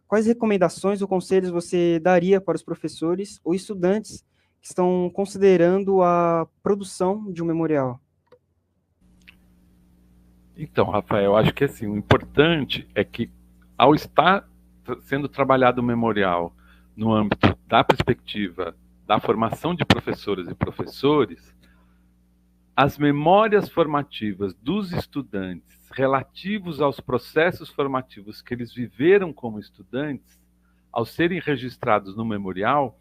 Quais recomendações ou conselhos você daria para os professores ou estudantes que estão considerando a produção de um memorial? Então, Rafael, acho que assim, o importante é que, ao estar sendo trabalhado o memorial no âmbito da perspectiva da formação de professoras e professores, as memórias formativas dos estudantes relativos aos processos formativos que eles viveram como estudantes, ao serem registrados no memorial,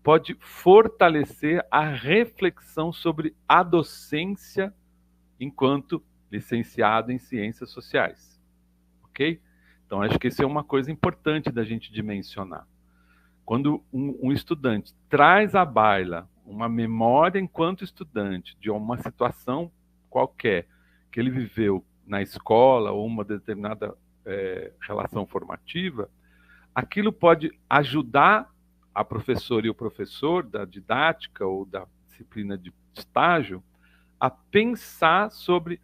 pode fortalecer a reflexão sobre a docência enquanto licenciado em Ciências Sociais. Ok? Então, acho que isso é uma coisa importante da gente dimensionar. Quando um estudante traz à baila uma memória enquanto estudante de uma situação qualquer que ele viveu na escola ou uma determinada relação formativa, aquilo pode ajudar a professora e o professor da didática ou da disciplina de estágio a pensar sobre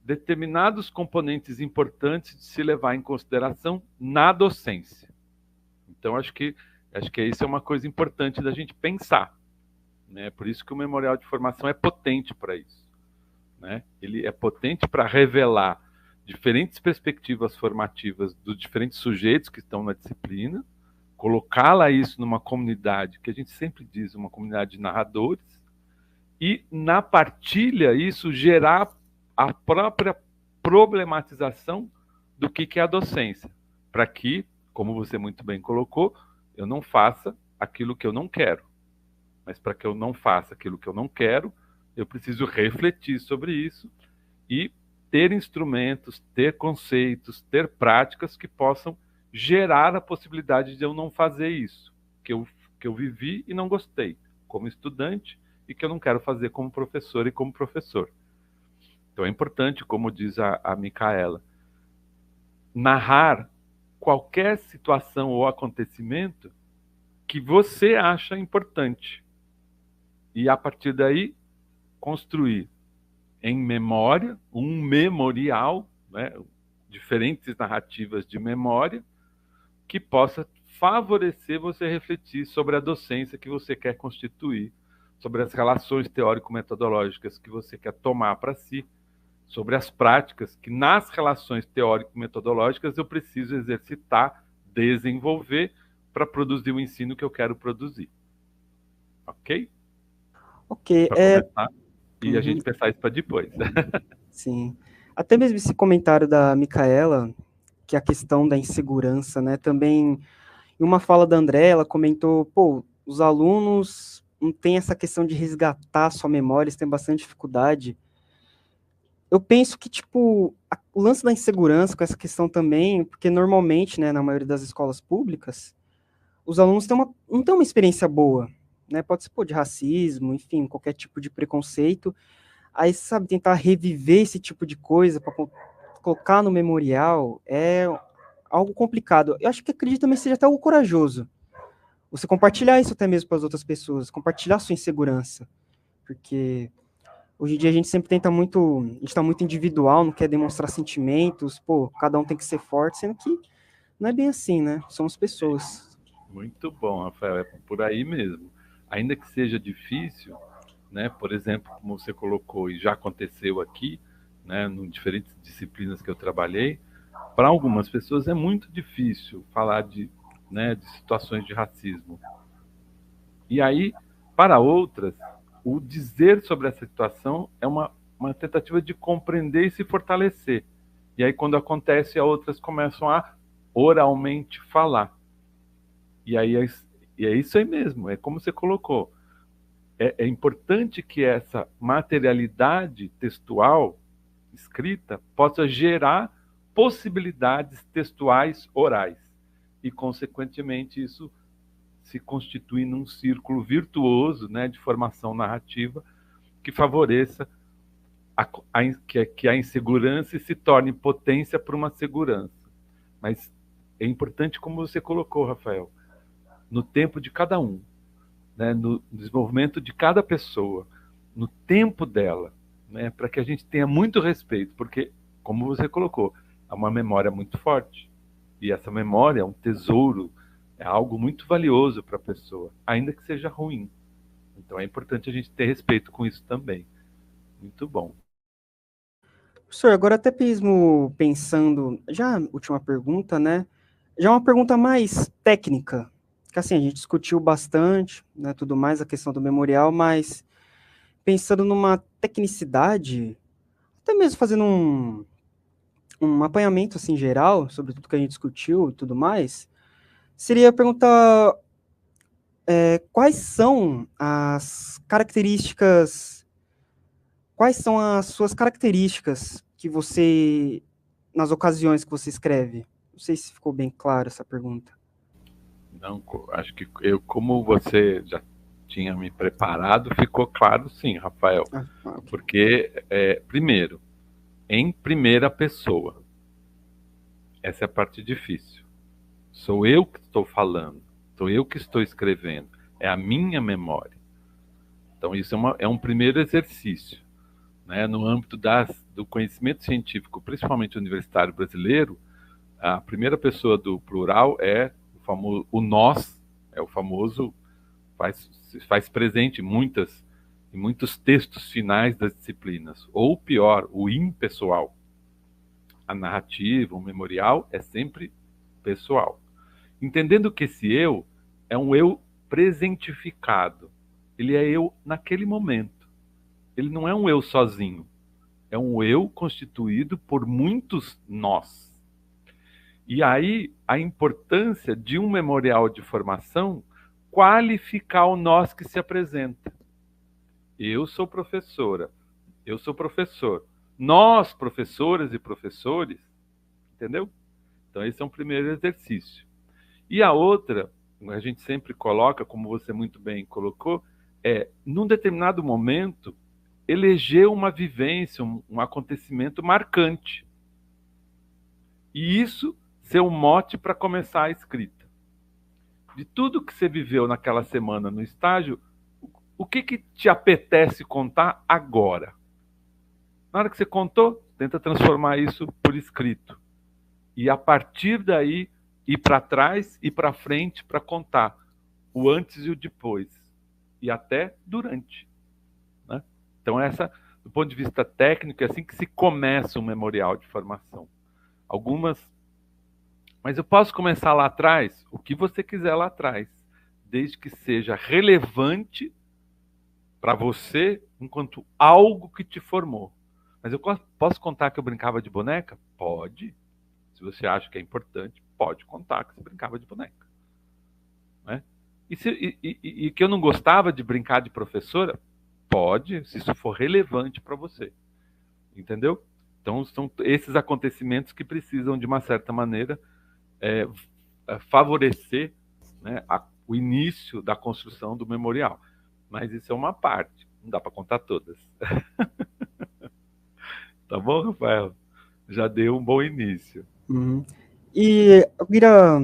determinados componentes importantes de se levar em consideração na docência. Então, acho que isso é uma coisa importante da gente pensar. Né? Por isso que o memorial de formação é potente para isso. Né? Ele é potente para revelar diferentes perspectivas formativas dos diferentes sujeitos que estão na disciplina, colocá-la isso numa comunidade, que a gente sempre diz, uma comunidade de narradores, e na partilha isso gerar a própria problematização do que é a docência, para que, como você muito bem colocou, eu não faça aquilo que eu não quero. Mas para que eu não faça aquilo que eu não quero, eu preciso refletir sobre isso e ter instrumentos, ter conceitos, ter práticas que possam gerar a possibilidade de eu não fazer isso, que eu vivi e não gostei, como estudante, e que eu não quero fazer como professor e como professor. Então é importante, como diz a Micaela, narrar qualquer situação ou acontecimento que você acha importante. E a partir daí, construir em memória, um memorial, né, diferentes narrativas de memória, que possa favorecer você refletir sobre a docência que você quer constituir, sobre as relações teórico-metodológicas que você quer tomar para si, sobre as práticas que nas relações teórico-metodológicas eu preciso exercitar, desenvolver para produzir o ensino que eu quero produzir. Ok? Ok. Para começar, e a gente pensar isso para depois. Sim. Até mesmo esse comentário da Micaela, que é a questão da insegurança, né? Também, em uma fala da André, ela comentou, os alunos não têm essa questão de resgatar sua memória, eles têm bastante dificuldade. Eu penso que, o lance da insegurança com essa questão também, porque normalmente, né, na maioria das escolas públicas, os alunos não têm uma experiência boa, né? Pode ser, de racismo, enfim, qualquer tipo de preconceito. Aí, sabe, tentar reviver esse tipo de coisa para colocar no memorial é algo complicado. Eu acho que acredito também seja até algo corajoso. Você compartilhar isso até mesmo para as outras pessoas, compartilhar sua insegurança. Porque hoje em dia a gente sempre a gente está muito individual, não quer demonstrar sentimentos, cada um tem que ser forte, sendo que não é bem assim, né? Somos pessoas. Muito bom, Rafael, é por aí mesmo. Ainda que seja difícil, né? Por exemplo, como você colocou e já aconteceu aqui, né? Em diferentes disciplinas que eu trabalhei, para algumas pessoas é muito difícil falar de, né, de situações de racismo. E aí, para outras, o dizer sobre essa situação é uma tentativa de compreender e se fortalecer. E aí, quando acontece, outras começam a oralmente falar. E aí é isso aí mesmo, é como você colocou. É importante que essa materialidade textual escrita possa gerar possibilidades textuais orais. E, consequentemente, isso se constitui num círculo virtuoso, né, de formação narrativa que favoreça que a insegurança se torne potência para uma segurança. Mas é importante, como você colocou, Rafael, no tempo de cada um, né, no desenvolvimento de cada pessoa, no tempo dela, né, para que a gente tenha muito respeito, porque, como você colocou, é uma memória muito forte. E essa memória é um tesouro, é algo muito valioso para a pessoa, ainda que seja ruim. Então é importante a gente ter respeito com isso também. Muito bom. Professor, agora até mesmo pensando, já última pergunta, né? Já uma pergunta mais técnica, que assim, a gente discutiu bastante, né, tudo mais, a questão do memorial, mas pensando numa tecnicidade, até mesmo fazendo um apanhamento, assim, geral, sobre tudo que a gente discutiu e tudo mais, seria perguntar quais são as características, quais são as suas características que você, nas ocasiões que você escreve? Não sei se ficou bem claro essa pergunta. Não, acho que eu, como você já tinha me preparado, ficou claro sim, Rafael. Okay. Porque, primeiro, em primeira pessoa. Essa é a parte difícil. Sou eu que estou falando, sou eu que estou escrevendo, é a minha memória. Então, isso é um primeiro exercício. Né? No âmbito do conhecimento científico, principalmente universitário brasileiro, a primeira pessoa do plural é o famoso, o nós, é o famoso, faz presente em muitos textos finais das disciplinas. Ou pior, o impessoal. A narrativa, o memorial é sempre pessoal. Entendendo que esse eu é um eu presentificado. Ele é eu naquele momento. Ele não é um eu sozinho. É um eu constituído por muitos nós. E aí, a importância de um memorial de formação qualificar o nós que se apresenta. Eu sou professora. Eu sou professor. Nós, professoras e professores, entendeu? Então, esse é um primeiro exercício. E a outra, a gente sempre coloca, como você muito bem colocou, num determinado momento, eleger uma vivência, um acontecimento marcante. E isso ser um mote para começar a escrita. De tudo que você viveu naquela semana no estágio, o que te apetece contar agora? Na hora que você contou, tenta transformar isso por escrito. E a partir daí, ir para trás e para frente para contar o antes e o depois. E até durante. Né? Então, do ponto de vista técnico, é assim que se começa um memorial de formação. Mas eu posso começar lá atrás, o que você quiser lá atrás, desde que seja relevante para você enquanto algo que te formou. Mas eu posso contar que eu brincava de boneca? Pode. Se você acha que é importante, pode contar que você brincava de boneca. Né? E que eu não gostava de brincar de professora? Pode, se isso for relevante para você. Entendeu? Então, são esses acontecimentos que precisam, de uma certa maneira, favorecer, né, o início da construção do memorial. Mas isso é uma parte, não dá para contar todas. Tá bom, Rafael? Já deu um bom início. Uhum. E eu queria,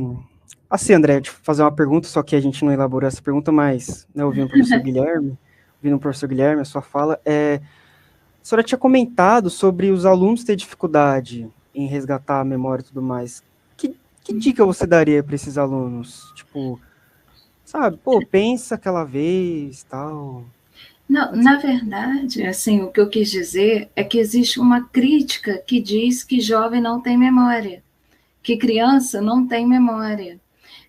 assim, André, te fazer uma pergunta, só que a gente não elaborou essa pergunta, mas, né, ouvindo o professor Guilherme, a sua fala, a senhora tinha comentado sobre os alunos ter dificuldade em resgatar a memória e tudo mais. Que dica você daria para esses alunos? Tipo, sabe, pensa aquela vez, tal. Não, na verdade, assim, o que eu quis dizer é que existe uma crítica que diz que jovem não tem memória, que criança não tem memória.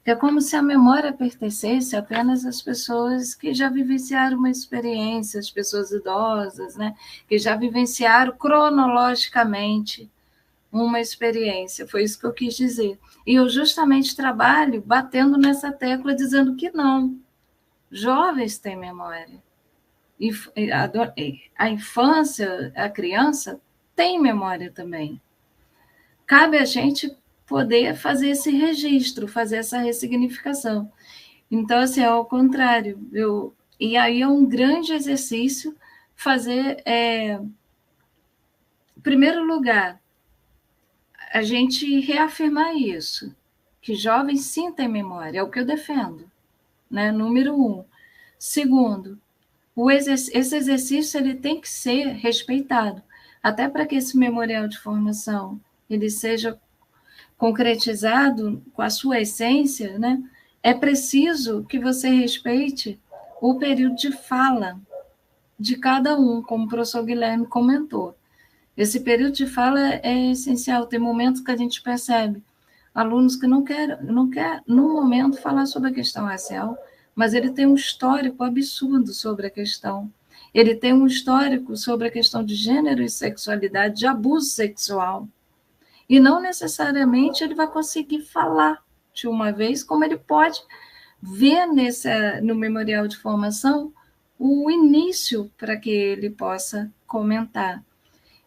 É como se a memória pertencesse apenas às pessoas que já vivenciaram uma experiência, as pessoas idosas, né? Que já vivenciaram cronologicamente uma experiência. Foi isso que eu quis dizer. E eu justamente trabalho batendo nessa tecla, dizendo que não. Jovens têm memória. E a infância, a criança, tem memória também. Cabe a gente poder fazer esse registro, fazer essa ressignificação. Então, assim, é ao contrário. E aí é um grande exercício fazer, em primeiro lugar, a gente reafirmar isso, que jovens sim têm memória, é o que eu defendo, né? Número 1. Segundo, esse exercício ele tem que ser respeitado, até para que esse memorial de formação ele seja concretizado com a sua essência, né? É preciso que você respeite o período de fala de cada um, como o professor Guilherme comentou. Esse período de fala é essencial. Tem momentos que a gente percebe alunos que não quer no momento falar sobre a questão racial, mas ele tem um histórico absurdo sobre a questão. Ele tem um histórico sobre a questão de gênero e sexualidade, de abuso sexual. E não necessariamente ele vai conseguir falar de uma vez, como ele pode ver no memorial de formação o início para que ele possa comentar.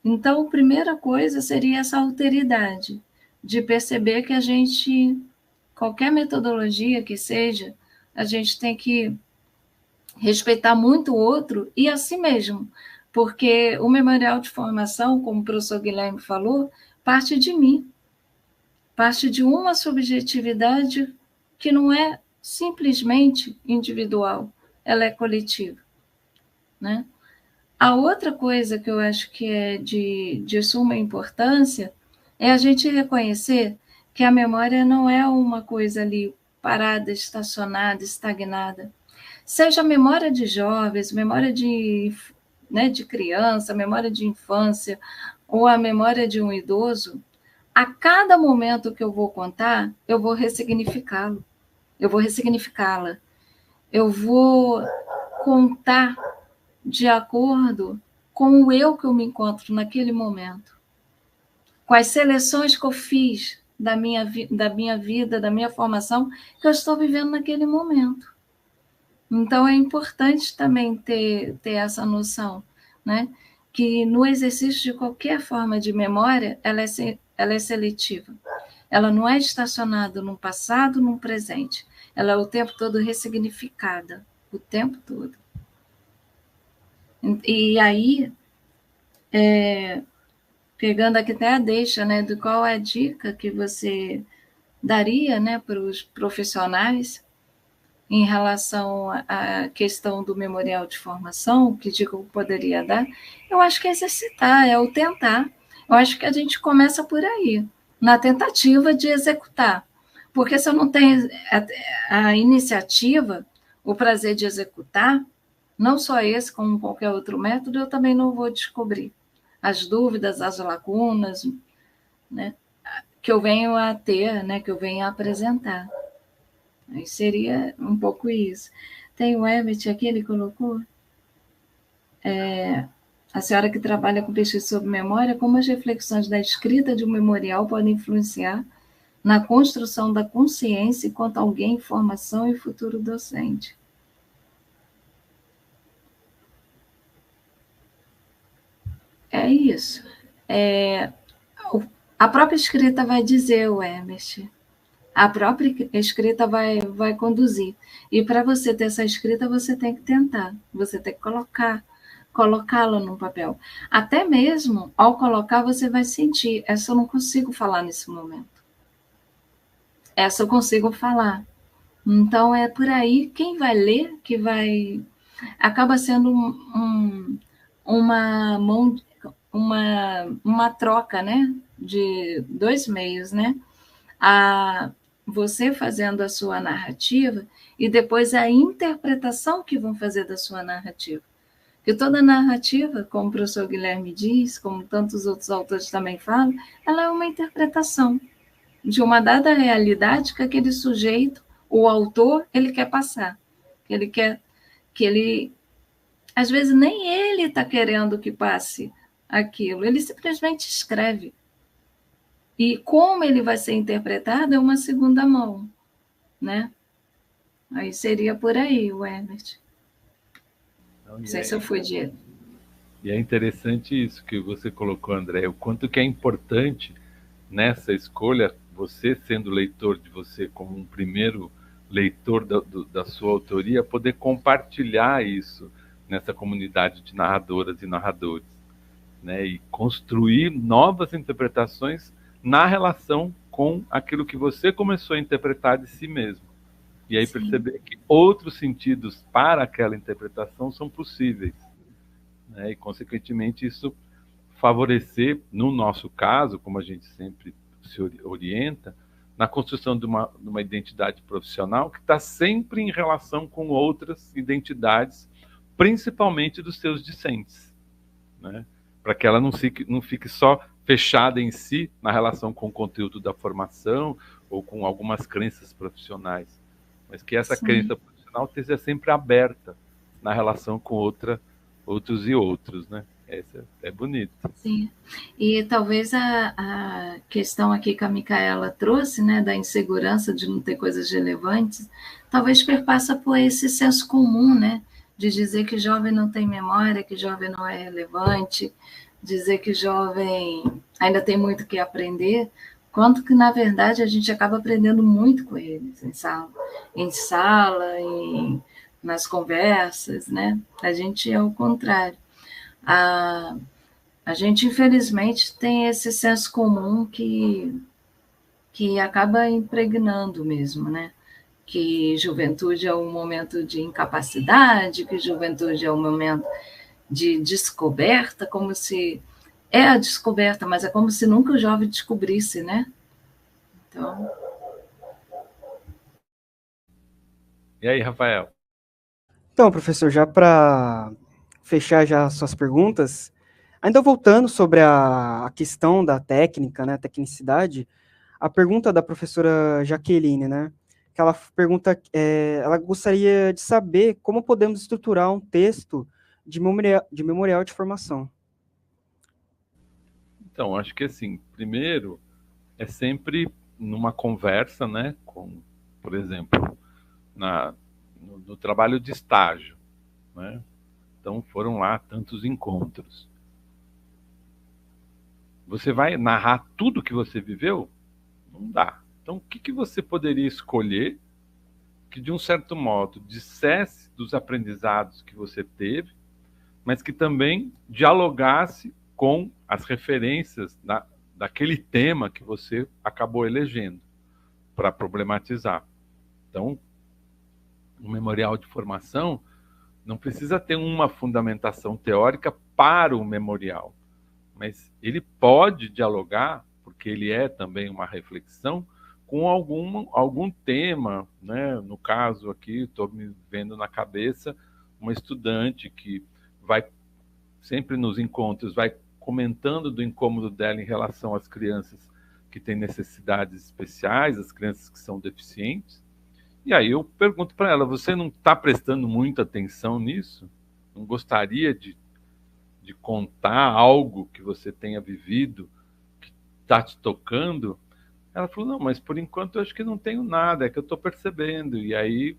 Então, a primeira coisa seria essa alteridade, de perceber que a gente, qualquer metodologia que seja, a gente tem que respeitar muito o outro e a si mesmo, porque o memorial de formação, como o professor Guilherme falou, parte de mim, parte de uma subjetividade que não é simplesmente individual, ela é coletiva, né? A outra coisa que eu acho que é de suma importância é a gente reconhecer que a memória não é uma coisa ali parada, estacionada, estagnada. Seja a memória de jovens, memória de criança, memória de infância, ou a memória de um idoso, a cada momento que eu vou contar, eu vou ressignificá-lo, eu vou ressignificá-la, eu vou contar de acordo com o eu que eu me encontro naquele momento, com as seleções que eu fiz da minha vida, da minha formação, que eu estou vivendo naquele momento. Então, é importante também ter essa noção, né? Que no exercício de qualquer forma de memória, ela é seletiva. Ela não é estacionada no passado, no presente. Ela é o tempo todo ressignificada, o tempo todo. E aí, pegando aqui até a deixa, né, de qual é a dica que você daria, né, para os profissionais em relação à questão do memorial de formação, que dica eu poderia dar, eu acho que é exercitar, é o tentar. Eu acho que a gente começa por aí, na tentativa de executar. Porque se eu não tenho a iniciativa, o prazer de executar, não só esse, como qualquer outro método, eu também não vou descobrir as dúvidas, as lacunas, né, que eu venho a ter, né, que eu venho a apresentar. Aí seria um pouco isso. Tem o Herbert aqui, ele colocou, a senhora que trabalha com pesquisa sobre memória, como as reflexões da escrita de um memorial podem influenciar na construção da consciência quanto a alguém, formação e futuro docente. É isso. A própria escrita vai dizer, o Herbert. A própria escrita vai conduzir. E para você ter essa escrita, você tem que tentar, você tem que colocá-la no papel. Até mesmo, ao colocar, você vai sentir, essa eu não consigo falar nesse momento. Essa eu consigo falar. Então, é por aí, quem vai ler, que vai... Acaba sendo uma troca, né? De dois meios, né? Você fazendo a sua narrativa e depois a interpretação que vão fazer da sua narrativa. Porque toda narrativa, como o professor Guilherme diz, como tantos outros autores também falam, ela é uma interpretação de uma dada realidade que aquele sujeito, o autor, ele quer passar. Que ele às vezes nem ele está querendo que passe aquilo, ele simplesmente escreve. E como ele vai ser interpretado é uma segunda mão, né? Aí seria por aí, o Herbert. Não sei se eu fui de... E é interessante isso que você colocou, André, o quanto que é importante nessa escolha, você sendo leitor de você como um primeiro leitor da sua autoria, poder compartilhar isso nessa comunidade de narradoras e narradores, né? E construir novas interpretações na relação com aquilo que você começou a interpretar de si mesmo. E aí Sim. Perceber que outros sentidos para aquela interpretação são possíveis, né? E, consequentemente, isso favorecer, no nosso caso, como a gente sempre se orienta, na construção de uma identidade profissional que está sempre em relação com outras identidades, principalmente dos seus discentes, né? Para que ela não fique só fechada em si na relação com o conteúdo da formação ou com algumas crenças profissionais, mas que essa Sim. crença profissional esteja sempre aberta na relação com outros e outros, né? Essa é bonito. Sim, e talvez a questão aqui que a Micaela trouxe, né, da insegurança de não ter coisas relevantes, talvez perpassa por esse senso comum, né, de dizer que jovem não tem memória, que jovem não é relevante, dizer que jovem ainda tem muito que aprender, quanto que, na verdade, a gente acaba aprendendo muito com eles, nas conversas, né? A gente é o contrário. A gente, infelizmente, tem esse senso comum que acaba impregnando mesmo, né? Que juventude é um momento de incapacidade, que juventude é um momento de descoberta, como se... É a descoberta, mas é como se nunca o jovem descobrisse, né? Então... E aí, Rafael? Então, professor, já para fechar já suas perguntas, ainda voltando sobre a questão da técnica, né, a tecnicidade, a pergunta da professora Jaqueline, né, que ela pergunta, ela gostaria de saber como podemos estruturar um texto de memorial de formação. Então, acho que assim, primeiro é sempre numa conversa, né, com, por exemplo, no trabalho de estágio, né? Então foram lá tantos encontros. Você vai narrar tudo que você viveu? Não dá. Então, o que você poderia escolher que, de um certo modo, dissesse dos aprendizados que você teve, mas que também dialogasse com as referências daquele tema que você acabou elegendo para problematizar? Então, o memorial de formação não precisa ter uma fundamentação teórica para o memorial, mas ele pode dialogar, porque ele é também uma reflexão, com algum tema, né? No caso aqui, estou me vendo na cabeça uma estudante que vai sempre nos encontros, vai comentando do incômodo dela em relação às crianças que têm necessidades especiais, as crianças que são deficientes. E aí eu pergunto para ela, você não está prestando muita atenção nisso? Não gostaria de contar algo que você tenha vivido, que está te tocando? Ela falou, não, mas por enquanto eu acho que não tenho nada, é que eu estou percebendo. E aí,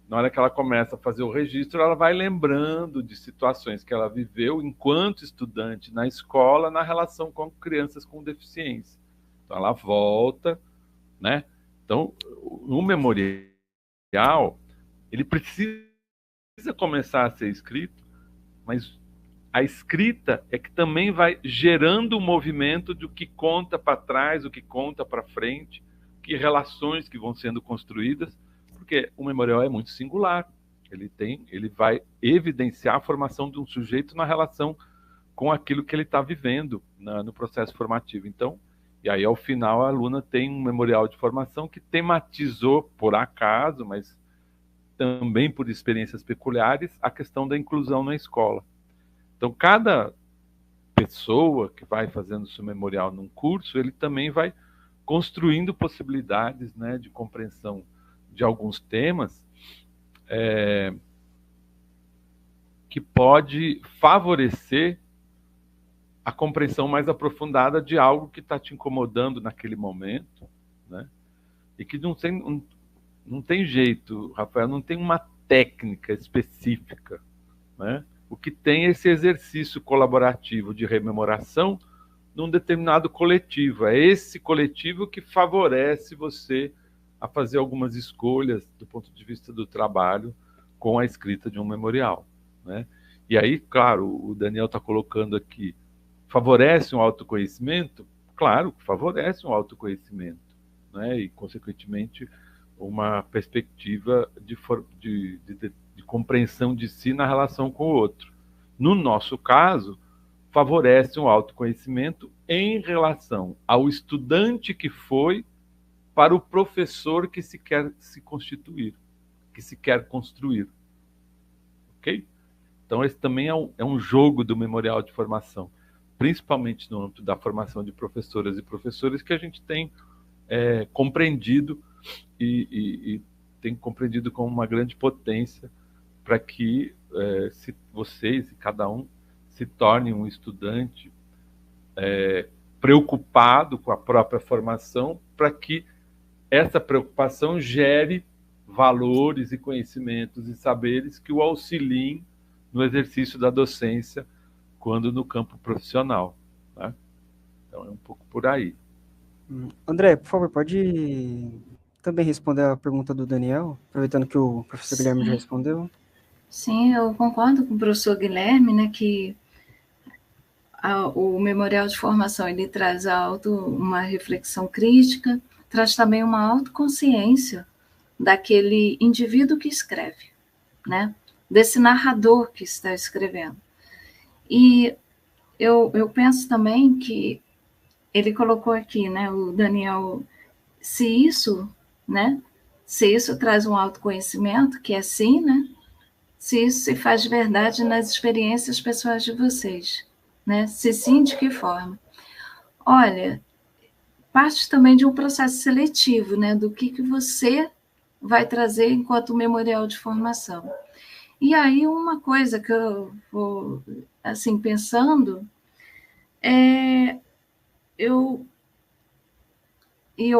na hora que ela começa a fazer o registro, ela vai lembrando de situações que ela viveu enquanto estudante na escola, na relação com crianças com deficiência. Então ela volta, né? Então, o memorial, ele precisa começar a ser escrito, mas a escrita é que também vai gerando um movimento do que conta para trás, o que conta para frente, que relações que vão sendo construídas, porque o memorial é muito singular. Ele vai evidenciar a formação de um sujeito na relação com aquilo que ele está vivendo no processo formativo. Então, e aí ao final a aluna tem um memorial de formação que tematizou por acaso, mas também por experiências peculiares, a questão da inclusão na escola. Então, cada pessoa que vai fazendo seu memorial num curso, ele também vai construindo possibilidades, né, de compreensão de alguns temas que pode favorecer a compreensão mais aprofundada de algo que está te incomodando naquele momento, né? E que não tem jeito, Rafael, não tem uma técnica específica, né? O que tem é esse exercício colaborativo de rememoração num determinado coletivo. É esse coletivo que favorece você a fazer algumas escolhas do ponto de vista do trabalho com a escrita de um memorial, né? E aí, claro, o Daniel está colocando aqui, favorece um autoconhecimento? Claro, favorece um autoconhecimento, né? E, consequentemente, uma perspectiva de compreensão de si na relação com o outro. No nosso caso, favorece um autoconhecimento em relação ao estudante que foi para o professor que se quer se constituir, que se quer construir. Ok? Então, esse também é um jogo do memorial de formação, principalmente no âmbito da formação de professoras e professores, que a gente tem compreendido e tem compreendido como uma grande potência para que vocês e cada um se tornem um estudante preocupado com a própria formação, para que essa preocupação gere valores e conhecimentos e saberes que o auxiliem no exercício da docência quando no campo profissional, né? Então é um pouco por aí. André, por favor, pode também responder a pergunta do Daniel, aproveitando que o professor Guilherme já respondeu. Sim, eu concordo com o professor Guilherme, né, que o memorial de formação ele traz uma reflexão crítica, traz também uma autoconsciência daquele indivíduo que escreve, né, desse narrador que está escrevendo. E eu penso também que ele colocou aqui, né, o Daniel, se isso traz um autoconhecimento, que é sim, né, se isso se faz verdade nas experiências pessoais de vocês, né, se sim, de que forma? Olha, parte também de um processo seletivo, né, do que você vai trazer enquanto memorial de formação. E aí uma coisa que eu vou, assim, pensando, eu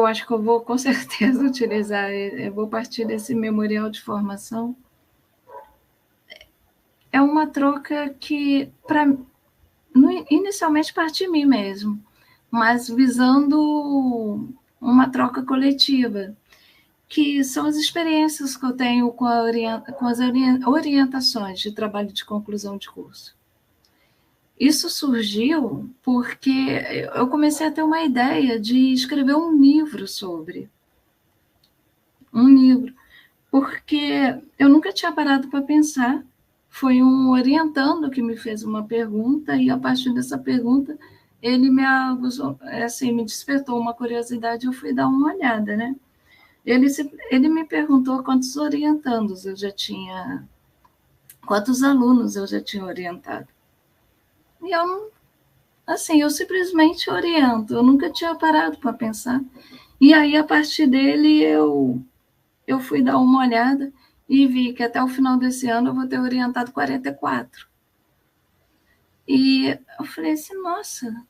acho que eu vou com certeza utilizar, eu vou partir desse memorial de formação. É uma troca que, inicialmente, parte de mim mesmo, mas visando uma troca coletiva, que são as experiências que eu tenho com as orientações de trabalho de conclusão de curso. Isso surgiu porque eu comecei a ter uma ideia de escrever um livro sobre. Um livro. Porque eu nunca tinha parado para pensar. Foi um orientando que me fez uma pergunta, e a partir dessa pergunta, ele me despertou uma curiosidade, eu fui dar uma olhada, né? Ele me perguntou quantos orientandos eu já tinha, quantos alunos eu já tinha orientado. E eu simplesmente oriento, eu nunca tinha parado para pensar. E aí, a partir dele, eu fui dar uma olhada e vi que até o final desse ano eu vou ter orientado 44. E eu falei assim, nossa,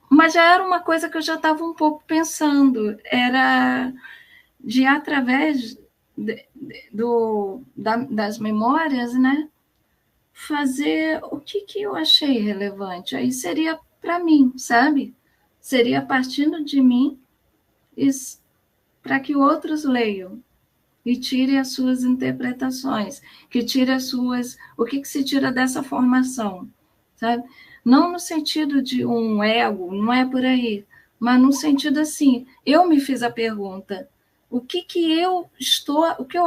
mas já era uma coisa que eu já estava um pouco pensando, era de, através das memórias, né, fazer o que eu achei relevante. Aí seria para mim, sabe? Seria partindo de mim para que outros leiam e tirem as suas interpretações, que tire o que se tira dessa formação, sabe? Não no sentido de um ego, não é por aí, mas no sentido assim, eu me fiz a pergunta, o que eu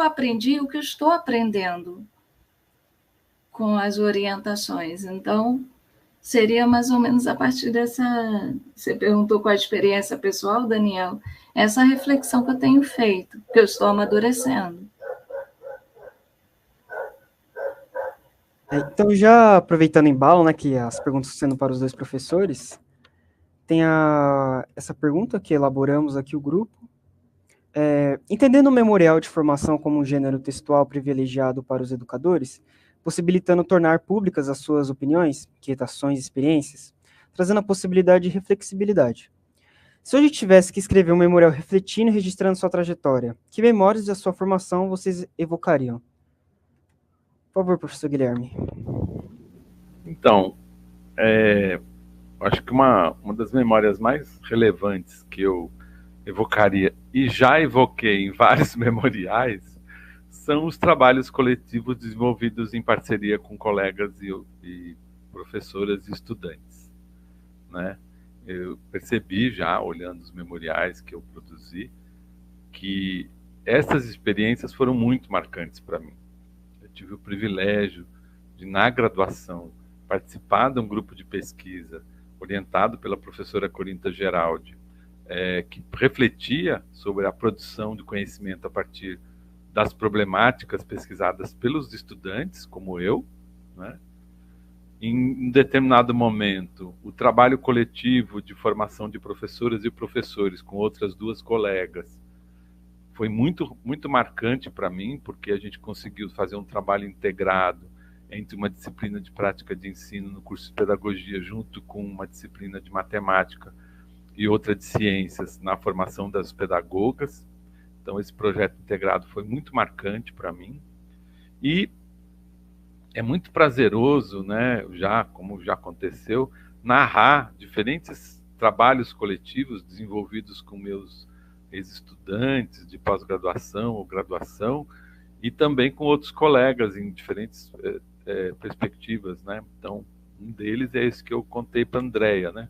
aprendi, o que eu estou aprendendo com as orientações. Então, seria mais ou menos a partir dessa... Você perguntou qual a experiência pessoal, Daniel? Essa reflexão que eu tenho feito, que eu estou amadurecendo. Então, já aproveitando o embalo, né, que as perguntas estão sendo para os dois professores, tem essa pergunta que elaboramos aqui o grupo. Entendendo o memorial de formação como um gênero textual privilegiado para os educadores, possibilitando tornar públicas as suas opiniões, inquietações e experiências, trazendo a possibilidade de reflexibilidade. Se hoje tivesse que escrever um memorial refletindo e registrando sua trajetória, que memórias da sua formação vocês evocariam? Por favor, professor Guilherme. Então, acho que uma das memórias mais relevantes que eu evocaria, e já evoquei em vários memoriais, são os trabalhos coletivos desenvolvidos em parceria com colegas e professoras e estudantes, né? Eu percebi já, olhando os memoriais que eu produzi, que essas experiências foram muito marcantes para mim. Eu tive o privilégio de, na graduação, participar de um grupo de pesquisa orientado pela professora Corinta Geraldi, que refletia sobre a produção de conhecimento a partir das problemáticas pesquisadas pelos estudantes, como eu, né? Em um determinado momento, o trabalho coletivo de formação de professoras e professores com outras duas colegas foi muito, muito marcante para mim, porque a gente conseguiu fazer um trabalho integrado entre uma disciplina de prática de ensino no curso de pedagogia, junto com uma disciplina de matemática e outra de ciências na formação das pedagogas. Então, esse projeto integrado foi muito marcante para mim. E é muito prazeroso, né, como já aconteceu, narrar diferentes trabalhos coletivos desenvolvidos com meus ex-estudantes de pós-graduação ou graduação, e também com outros colegas em diferentes perspectivas, né? Então, um deles é esse que eu contei para a Andrea, né?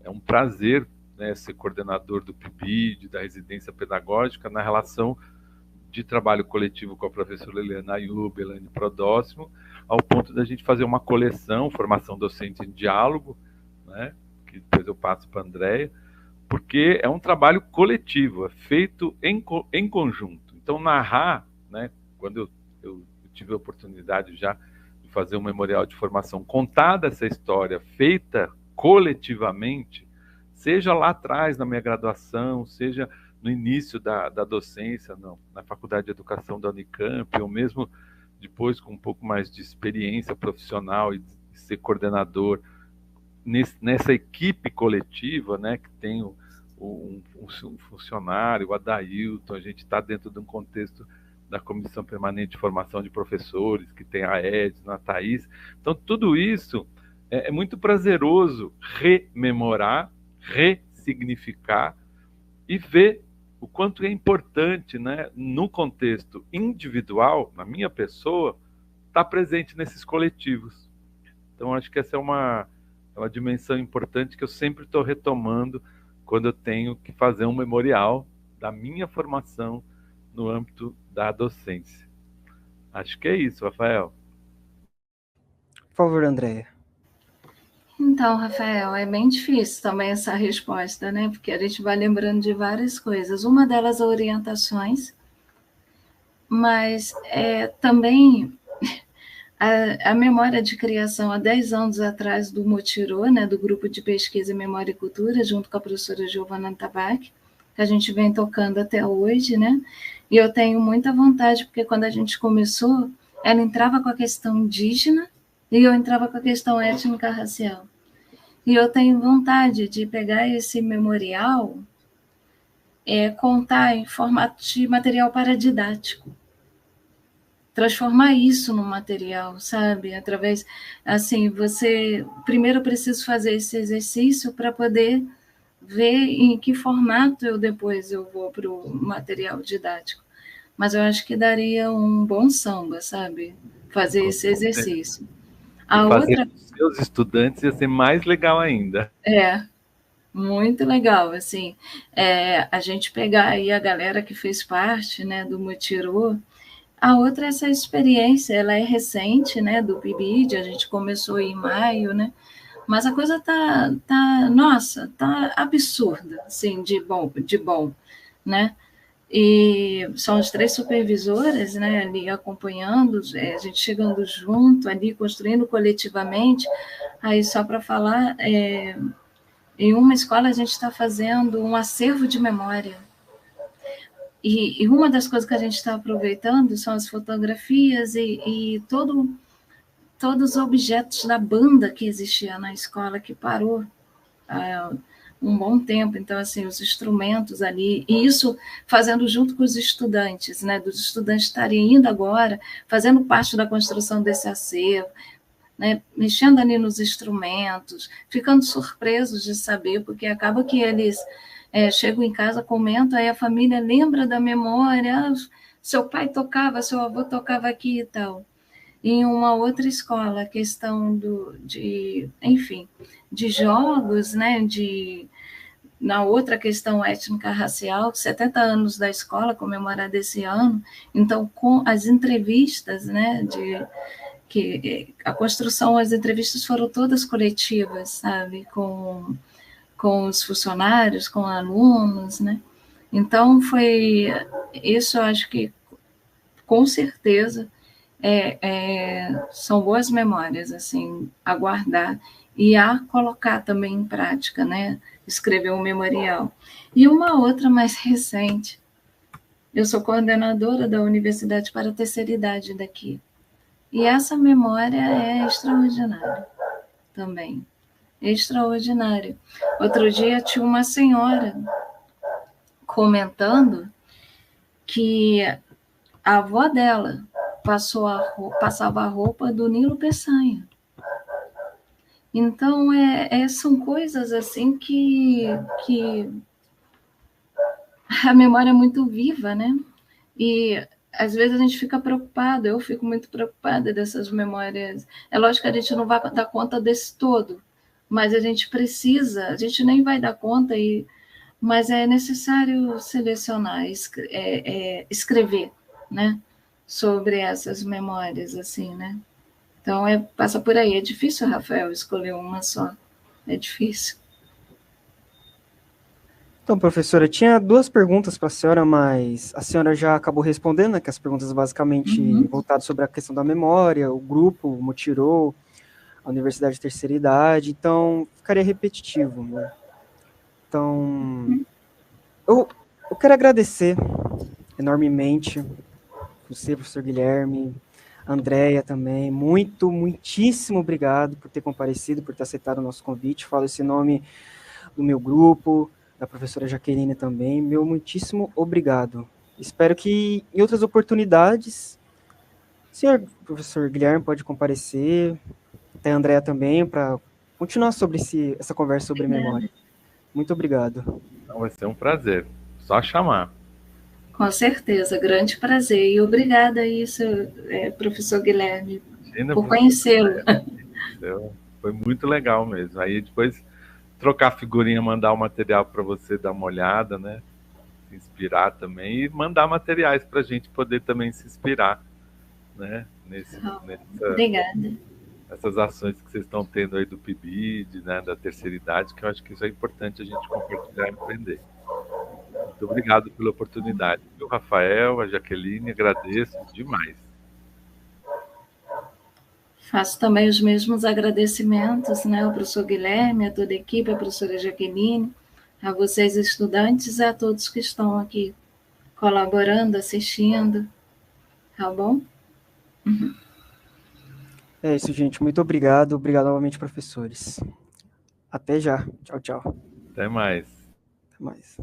É um prazer, né, ser coordenador do PIBID, da residência pedagógica, na relação de trabalho coletivo com a professora Helena Ayub, Elaine Prodóximo, ao ponto da gente fazer uma coleção, formação docente em diálogo, né, que depois eu passo para a Andrea, porque é um trabalho coletivo, é feito em conjunto. Então, narrar, né, quando eu tive a oportunidade já de fazer um memorial de formação, contada essa história feita coletivamente, seja lá atrás na minha graduação, seja no início da docência na Faculdade de Educação da Unicamp, ou mesmo depois com um pouco mais de experiência profissional e de ser coordenador nessa equipe coletiva, né, que tem um funcionário, o Adailton, a gente está dentro de um contexto da Comissão Permanente de Formação de Professores, que tem a Edna, a Thaís. Então, tudo isso é muito prazeroso rememorar, ressignificar e ver o quanto é importante, né, no contexto individual, na minha pessoa, estar presente nesses coletivos. Então, acho que essa é uma dimensão importante que eu sempre estou retomando quando eu tenho que fazer um memorial da minha formação no âmbito da docência. Acho que é isso, Rafael. Por favor, Andrea. Então, Rafael, é bem difícil também essa resposta, né? Porque a gente vai lembrando de várias coisas. Uma delas, orientações, mas também a memória de criação há 10 anos atrás do Motirô, né, do Grupo de Pesquisa em Memória e Cultura, junto com a professora Giovanna Tabac, que a gente vem tocando até hoje, né? E eu tenho muita vontade, porque quando a gente começou, ela entrava com a questão indígena e eu entrava com a questão étnica racial. E eu tenho vontade de pegar esse memorial, contar em formato de material paradidático, transformar isso num material, sabe? Através, assim, primeiro eu preciso fazer esse exercício para poder ver em que formato depois eu vou para o material didático. Mas eu acho que daria um bom samba, sabe? Fazer esse exercício. A fazer com os seus estudantes ia ser mais legal ainda. Muito legal, assim. A gente pegar aí a galera que fez parte, né, do Motirô. A outra é essa experiência, ela é recente, né, do PIBID, a gente começou em maio, né, mas a coisa nossa, tá absurda, assim, de bom, né, E são as 3 supervisoras, né, ali acompanhando, a gente chegando junto, ali construindo coletivamente. Aí, só para falar, em uma escola a gente está fazendo um acervo de memória. E uma das coisas que a gente está aproveitando são as fotografias e todos os objetos da banda que existia na escola, que parou há um bom tempo. Então, assim, os instrumentos ali, e isso fazendo junto com os estudantes, né, dos estudantes estarem indo agora, fazendo parte da construção desse acervo, né, mexendo ali nos instrumentos, ficando surpresos de saber, porque acaba que eles chegam em casa, comentam, aí a família lembra da memória, seu pai tocava, seu avô tocava aqui e tal. Em uma outra escola, a questão enfim, de jogos, né, na outra questão étnica racial, 70 anos da escola comemorada esse ano, então com as entrevistas, né, que a construção, as entrevistas foram todas coletivas, sabe, com os funcionários, com alunos, né? Então foi isso, eu acho que com certeza são boas memórias, assim, a guardar e a colocar também em prática, né? Escrever um memorial. E uma outra mais recente, eu sou coordenadora da Universidade para a Terceira Idade daqui. E essa memória é extraordinária também. Extraordinária. Outro dia tinha uma senhora comentando que a avó dela passava a roupa do Nilo Peçanha. Então, são coisas assim que a memória é muito viva, né? E às vezes a gente fica preocupado, eu fico muito preocupada dessas memórias. É lógico que a gente não vai dar conta desse todo, mas a gente precisa, a gente nem vai dar conta, mas é necessário selecionar, escrever, né? Sobre essas memórias, assim, né? Então, passa por aí. É difícil, Rafael, escolher uma só. É difícil. Então, professora, tinha 2 perguntas para a senhora, mas a senhora já acabou respondendo, né, que as perguntas basicamente voltadas sobre a questão da memória, o grupo, o Mutirô, a Universidade de Terceira Idade, então ficaria repetitivo, né? Então, eu quero agradecer enormemente você, professor Guilherme, a Andréia também, muitíssimo obrigado por ter comparecido, por ter aceitado o nosso convite. Falo esse nome do meu grupo, da professora Jaqueline também, meu muitíssimo obrigado. Espero que em outras oportunidades, o senhor professor Guilherme pode comparecer, até a Andréia também, para continuar sobre essa conversa sobre memória. Muito obrigado. Então, vai ser um prazer. Só chamar. Com certeza, grande prazer. E obrigada aí, professor Guilherme, por conhecê-lo. Foi muito legal mesmo. Aí depois trocar figurinha, mandar o material para você dar uma olhada, né? Se inspirar também e mandar materiais para a gente poder também se inspirar, né? Obrigada. Essas ações que vocês estão tendo aí do PIBID, né? Da terceira idade, que eu acho que isso é importante a gente compartilhar e aprender. Muito obrigado pela oportunidade. Eu, Rafael, a Jaqueline, agradeço demais. Faço também os mesmos agradecimentos, né, ao professor Guilherme, a toda a equipe, a professora Jaqueline, a vocês estudantes e a todos que estão aqui colaborando, assistindo. Tá bom? É isso, gente. Muito obrigado. Obrigado novamente, professores. Até já. Tchau, tchau. Até mais. Até mais.